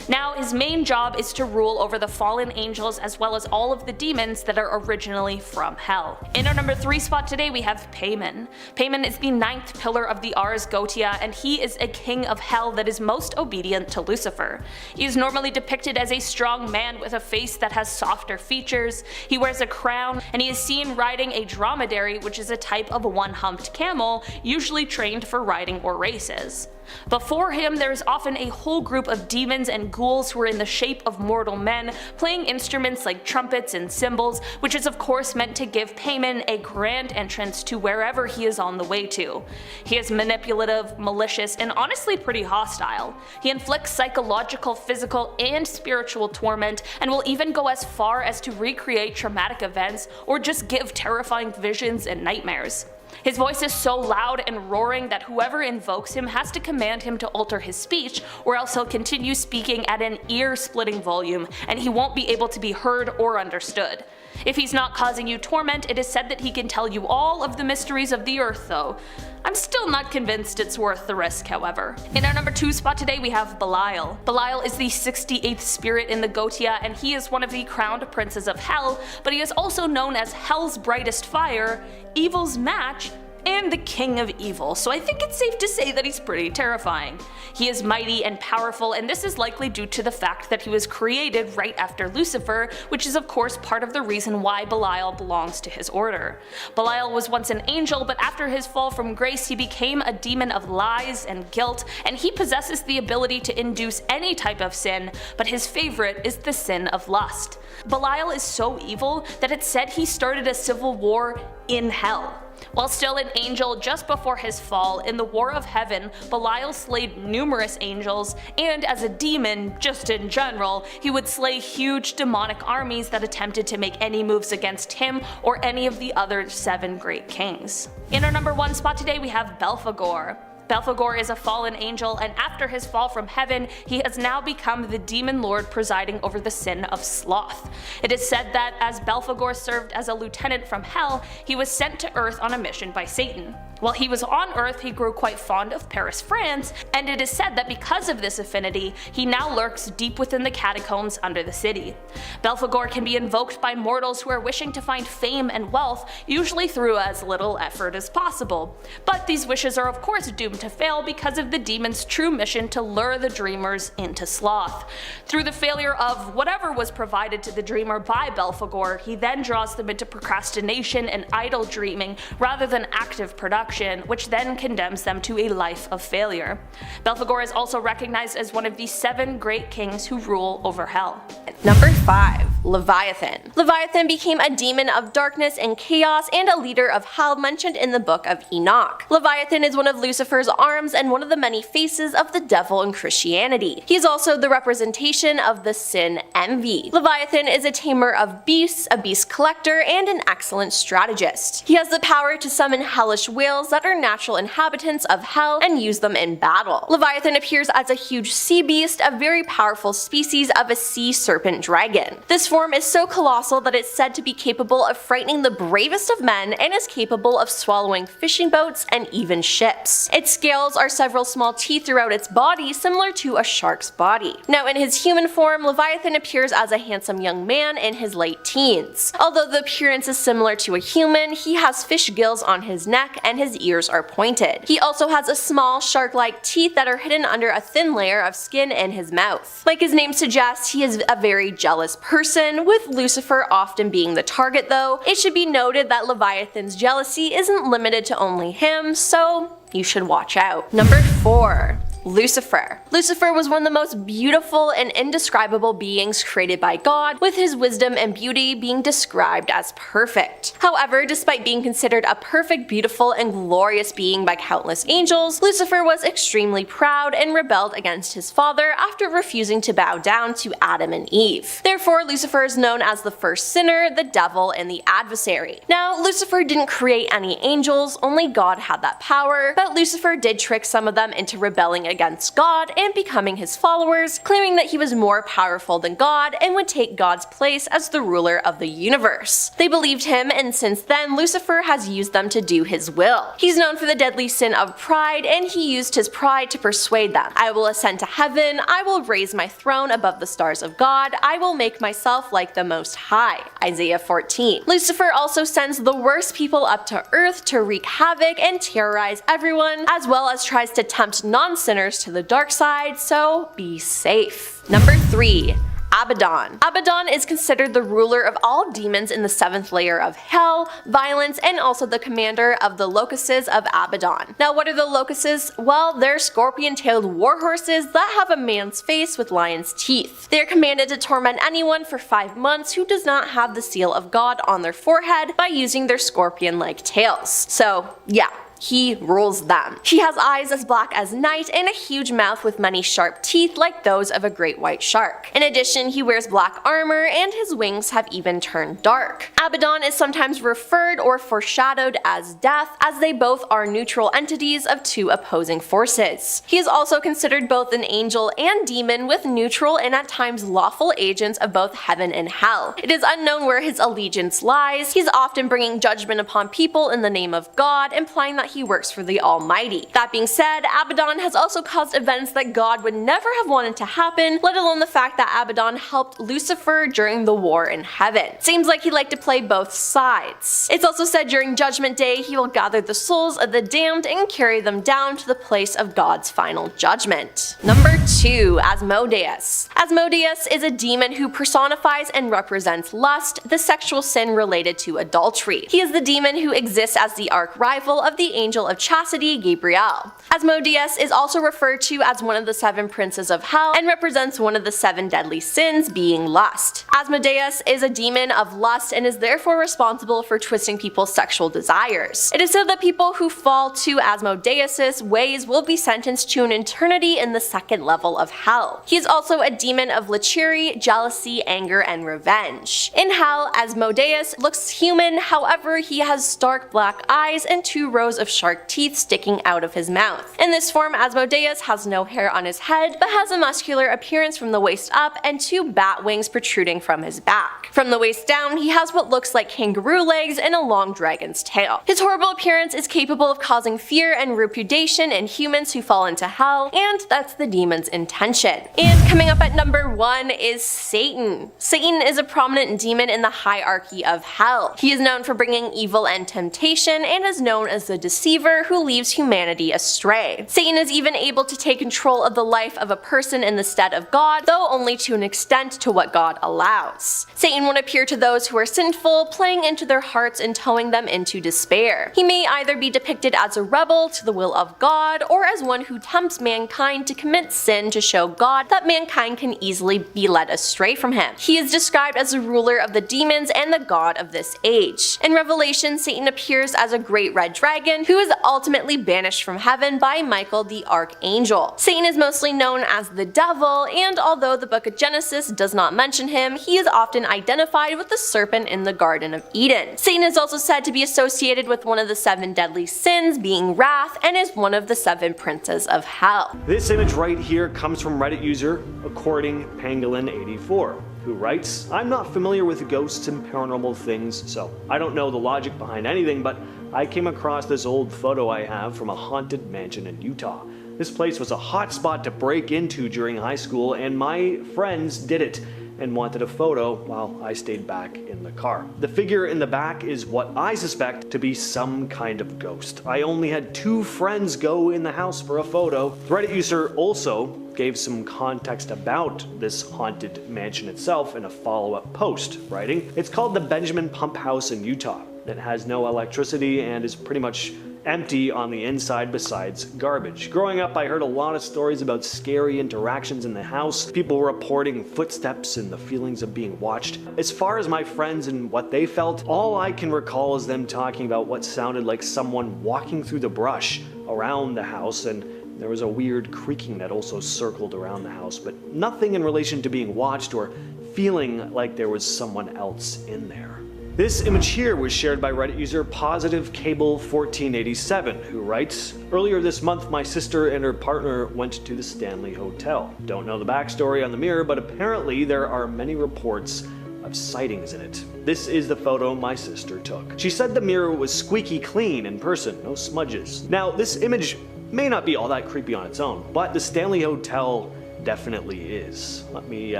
Now his main job is to rule over the fallen angels as well as all of the demons that are originally from hell. In our number 3 spot today, we have Payman. Payman is the 9th pillar of the Ars Goetia, and he is a king of hell that is most obedient to Lucifer. He is normally depicted as a strong man with a face that has softer features. He wears a crown, and he is seen riding a dromedary, which is a type of one-humped camel, usually trained for riding or races. Before him, there is often a whole group of demons and ghouls who are in the shape of mortal men, playing instruments like trumpets and cymbals, which is of course meant to give Payman a grand entrance to wherever he is on the way to. He is manipulative, malicious, and honestly pretty hostile. He inflicts psychological, physical, and spiritual torment, and will even go as far as to recreate traumatic events or just give terrifying visions and nightmares. His voice is so loud and roaring that whoever invokes him has to command him to alter his speech, or else he'll continue speaking at an ear-splitting volume, and he won't be able to be heard or understood. If he's not causing you torment, it is said that he can tell you all of the mysteries of the earth though. I'm still not convinced it's worth the risk, however. In our number 2 spot today, we have Belial. Belial is the 68th spirit in the Goetia, and he is one of the crowned princes of hell, but he is also known as Hell's brightest fire, Evil's match, and the king of evil, so I think it's safe to say that he's pretty terrifying. He is mighty and powerful, and this is likely due to the fact that he was created right after Lucifer, which is of course part of the reason why Belial belongs to his order. Belial was once an angel, but after his fall from grace he became a demon of lies and guilt, and he possesses the ability to induce any type of sin, but his favorite is the sin of lust. Belial is so evil that it's said he started a civil war in hell. While still an angel just before his fall, in the War of Heaven, Belial slayed numerous angels, and as a demon, just in general, he would slay huge demonic armies that attempted to make any moves against him or any of the other 7 great kings. In our number 1 spot today we have Belphegor. Belphegor is a fallen angel, and after his fall from heaven, he has now become the demon lord presiding over the sin of sloth. It is said that as Belphegor served as a lieutenant from hell, he was sent to Earth on a mission by Satan. While he was on Earth, he grew quite fond of Paris, France, and it is said that because of this affinity, he now lurks deep within the catacombs under the city. Belphegor can be invoked by mortals who are wishing to find fame and wealth, usually through as little effort as possible. But these wishes are of course doomed to fail because of the demon's true mission to lure the dreamers into sloth. Through the failure of whatever was provided to the dreamer by Belphegor, he then draws them into procrastination and idle dreaming rather than active production, which then condemns them to a life of failure. Belphegor is also recognized as one of the 7 great kings who rule over hell. Number 5. Leviathan. Leviathan became a demon of darkness and chaos and a leader of hell mentioned in the book of Enoch. Leviathan is one of Lucifer's arms and one of the many faces of the devil in Christianity. He is also the representation of the sin envy. Leviathan is a tamer of beasts, a beast collector, and an excellent strategist. He has the power to summon hellish whales that are natural inhabitants of hell and use them in battle. Leviathan appears as a huge sea beast, a very powerful species of a sea serpent dragon. This form is so colossal that it's said to be capable of frightening the bravest of men and is capable of swallowing fishing boats and even ships. Its scales are several small teeth throughout its body, similar to a shark's body. Now in his human form, Leviathan appears as a handsome young man in his late teens. Although the appearance is similar to a human, he has fish gills on his neck and his ears are pointed. He also has a small shark-like teeth that are hidden under a thin layer of skin in his mouth. Like his name suggests, he is a very jealous person, with Lucifer often being the target though. It should be noted that Leviathan's jealousy isn't limited to only him, so you should watch out. Number 4. Lucifer. Lucifer was one of the most beautiful and indescribable beings created by God, with his wisdom and beauty being described as perfect. However, despite being considered a perfect, beautiful, and glorious being by countless angels, Lucifer was extremely proud and rebelled against his father after refusing to bow down to Adam and Eve. Therefore, Lucifer is known as the first sinner, the devil, and the adversary. Now, Lucifer didn't create any angels, only God had that power, but Lucifer did trick some of them into rebelling against God and becoming his followers, claiming that he was more powerful than God and would take God's place as the ruler of the universe. They believed him, and since then Lucifer has used them to do his will. He's known for the deadly sin of pride, and he used his pride to persuade them. I will ascend to heaven, I will raise my throne above the stars of God, I will make myself like the Most High. Isaiah 14. Lucifer also sends the worst people up to earth to wreak havoc and terrorize everyone, as well as tries to tempt non-sinners to the dark side, so be safe. Number 3. Abaddon. Abaddon is considered the ruler of all demons in the 7th layer of hell, violence, and also the commander of the locusts of Abaddon. Now what are the locusts? Well, they're scorpion-tailed warhorses that have a man's face with lion's teeth. They are commanded to torment anyone for 5 months who does not have the seal of God on their forehead by using their scorpion-like tails. So yeah, he rules them. He has eyes as black as night and a huge mouth with many sharp teeth like those of a great white shark. In addition, he wears black armor and his wings have even turned dark. Abaddon is sometimes referred or foreshadowed as death, as they both are neutral entities of 2 opposing forces. He is also considered both an angel and demon, with neutral and at times lawful agents of both heaven and hell. It is unknown where his allegiance lies. He's often bringing judgment upon people in the name of God, implying that that he works for the Almighty. That being said, Abaddon has also caused events that God would never have wanted to happen, let alone the fact that Abaddon helped Lucifer during the war in heaven. Seems like he liked to play both sides. It's also said during Judgment Day he will gather the souls of the damned and carry them down to the place of God's final judgment. Number 2. Asmodeus. Asmodeus is a demon who personifies and represents lust, the sexual sin related to adultery. He is the demon who exists as the arch-rival of the angel of chastity, Gabriel. Asmodeus is also referred to as one of the 7 princes of hell and represents one of the 7 deadly sins, being lust. Asmodeus is a demon of lust and is therefore responsible for twisting people's sexual desires. It is said that people who fall to Asmodeus' ways will be sentenced to an eternity in the 2nd level of hell. He is also a demon of lechery, jealousy, anger, and revenge. In hell, Asmodeus looks human, however he has stark black eyes and 2 rows of shark teeth sticking out of his mouth. In this form, Asmodeus has no hair on his head, but has a muscular appearance from the waist up and 2 bat wings protruding from his back. From the waist down, he has what looks like kangaroo legs and a long dragon's tail. His horrible appearance is capable of causing fear and repudiation in humans who fall into hell, and that's the demon's intention. And coming up at number 1 is Satan. Satan is a prominent demon in the hierarchy of hell. He is known for bringing evil and temptation, and is known as the deceiver who leads humanity astray. Satan is even able to take control of the life of a person in the stead of God, though only to an extent to what God allows. Satan would appear to those who are sinful, playing into their hearts and towing them into despair. He may either be depicted as a rebel to the will of God, or as one who tempts mankind to commit sin to show God that mankind can easily be led astray from him. He is described as the ruler of the demons and the god of this age. In Revelation, Satan appears as a great red dragon who is ultimately banished from heaven by Michael the archangel. Satan is mostly known as the devil, and although the book of Genesis does not mention him, he is often identified with the serpent in the Garden of Eden. Satan is also said to be associated with one of the 7 deadly sins, being wrath, and is one of the 7 princes of hell. This image right here comes from Reddit user According Pangolin84, who writes, "I'm not familiar with ghosts and paranormal things, so I don't know the logic behind anything, but I came across this old photo I have from a haunted mansion in Utah. This place was a hot spot to break into during high school, and my friends did it and wanted a photo while I stayed back in the car. The figure in the back is what I suspect to be some kind of ghost. I only had 2 friends go in the house for a photo." The Reddit user also gave some context about this haunted mansion itself in a follow-up post, writing, "It's called the Benjamin Pump House in Utah. It has no electricity and is pretty much empty on the inside besides garbage. Growing up, I heard a lot of stories about scary interactions in the house, people reporting footsteps and the feelings of being watched. As far as my friends and what they felt, all I can recall is them talking about what sounded like someone walking through the brush around the house, and there was a weird creaking that also circled around the house, but nothing in relation to being watched or feeling like there was someone else in there." This image here was shared by Reddit user PositiveCable1487, who writes, "Earlier this month, my sister and her partner went to the Stanley Hotel. Don't know the backstory on the mirror, but apparently there are many reports of sightings in it. This is the photo my sister took. She said the mirror was squeaky clean in person, no smudges." Now, this image may not be all that creepy on its own, but the Stanley Hotel definitely is. Let me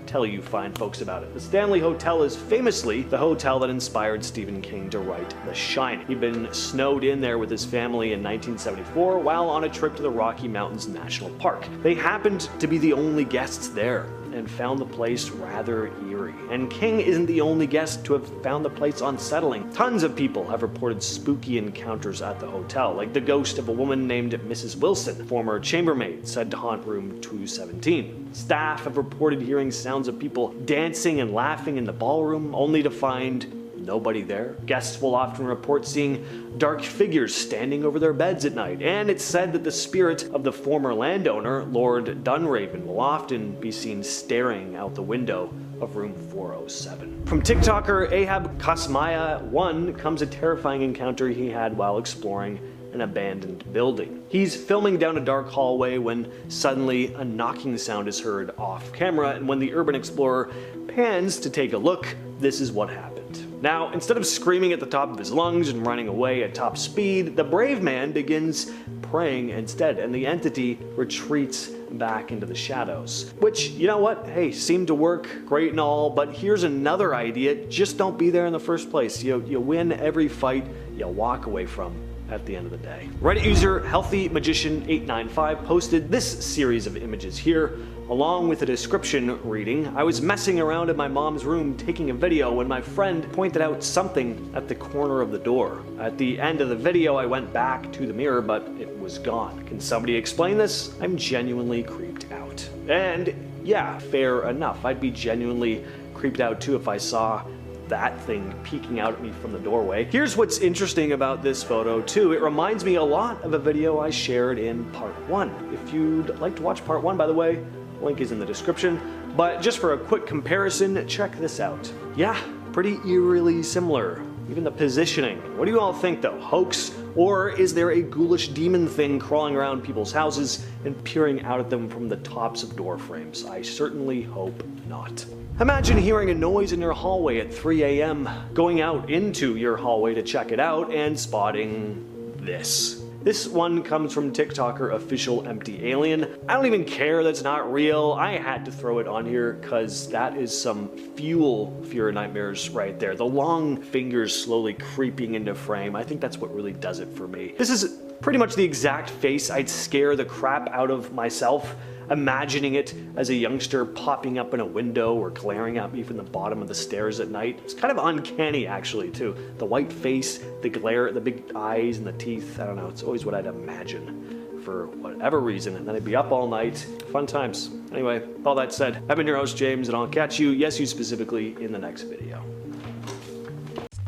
tell you fine folks about it. The Stanley Hotel is famously the hotel that inspired Stephen King to write The Shining. He'd been snowed in there with his family in 1974 while on a trip to the Rocky Mountains National Park. They happened to be the only guests there and found the place rather eerie. And King isn't the only guest to have found the place unsettling. Tons of people have reported spooky encounters at the hotel, like the ghost of a woman named Mrs. Wilson, former chambermaid, said to haunt room 217. Staff have reported hearing sounds of people dancing and laughing in the ballroom, only to find nobody there. Guests will often report seeing dark figures standing over their beds at night, and it's said that the spirit of the former landowner, Lord Dunraven, will often be seen staring out the window of room 407. From TikToker Ahab Kasmaya1 comes a terrifying encounter he had while exploring an abandoned building. He's filming down a dark hallway when suddenly a knocking sound is heard off camera, and when the urban explorer pans to take a look, this is what happened. Now, instead of screaming at the top of his lungs and running away at top speed, the brave man begins praying instead, and the entity retreats back into the shadows. Which, you know what, hey, seemed to work great and all, but here's another idea: just don't be there in the first place. You win every fight you walk away from at the end of the day. Reddit user HealthyMagician895 posted this series of images here, along with a description reading: "I was messing around in my mom's room taking a video when my friend pointed out something at the corner of the door. At the end of the video, I went back to the mirror, but it was gone. Can somebody explain this? I'm genuinely creeped out." And yeah, fair enough. I'd be genuinely creeped out too if I saw that thing peeking out at me from the doorway. Here's what's interesting about this photo too. It reminds me a lot of a video I shared in part 1. If you'd like to watch part 1, by the way, link is in the description. But just for a quick comparison, check this out. Yeah, pretty eerily similar. Even the positioning. What do you all think though? Hoax? Or is there a ghoulish demon thing crawling around people's houses and peering out at them from the tops of door frames? I certainly hope not. Imagine hearing a noise in your hallway at 3 a.m., going out into your hallway to check it out, and spotting this. This one comes from TikToker Official Empty Alien. I don't even care that's not real. I had to throw it on here because that is some fuel for your nightmares right there. The long fingers slowly creeping into frame. I think that's what really does it for me. This is pretty much the exact face I'd scare the crap out of myself, imagining it as a youngster popping up in a window or glaring at me from the bottom of the stairs at night. It's kind of uncanny actually too. The white face, the glare, the big eyes and the teeth. I don't know, it's always what I'd imagine for whatever reason, and then I'd be up all night. Fun times. Anyway, with all that said, I've been your host James, and I'll catch you, yes you specifically, in the next video.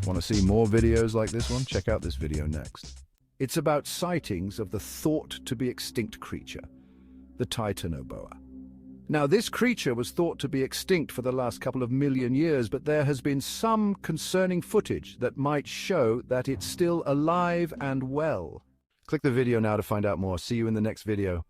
Want to see more videos like this one? Check out this video next. It's about sightings of the thought-to-be-extinct creature, the Titanoboa. Now, this creature was thought to be extinct for the last couple of million years, but there has been some concerning footage that might show that it's still alive and well. Click the video now to find out more. See you in the next video.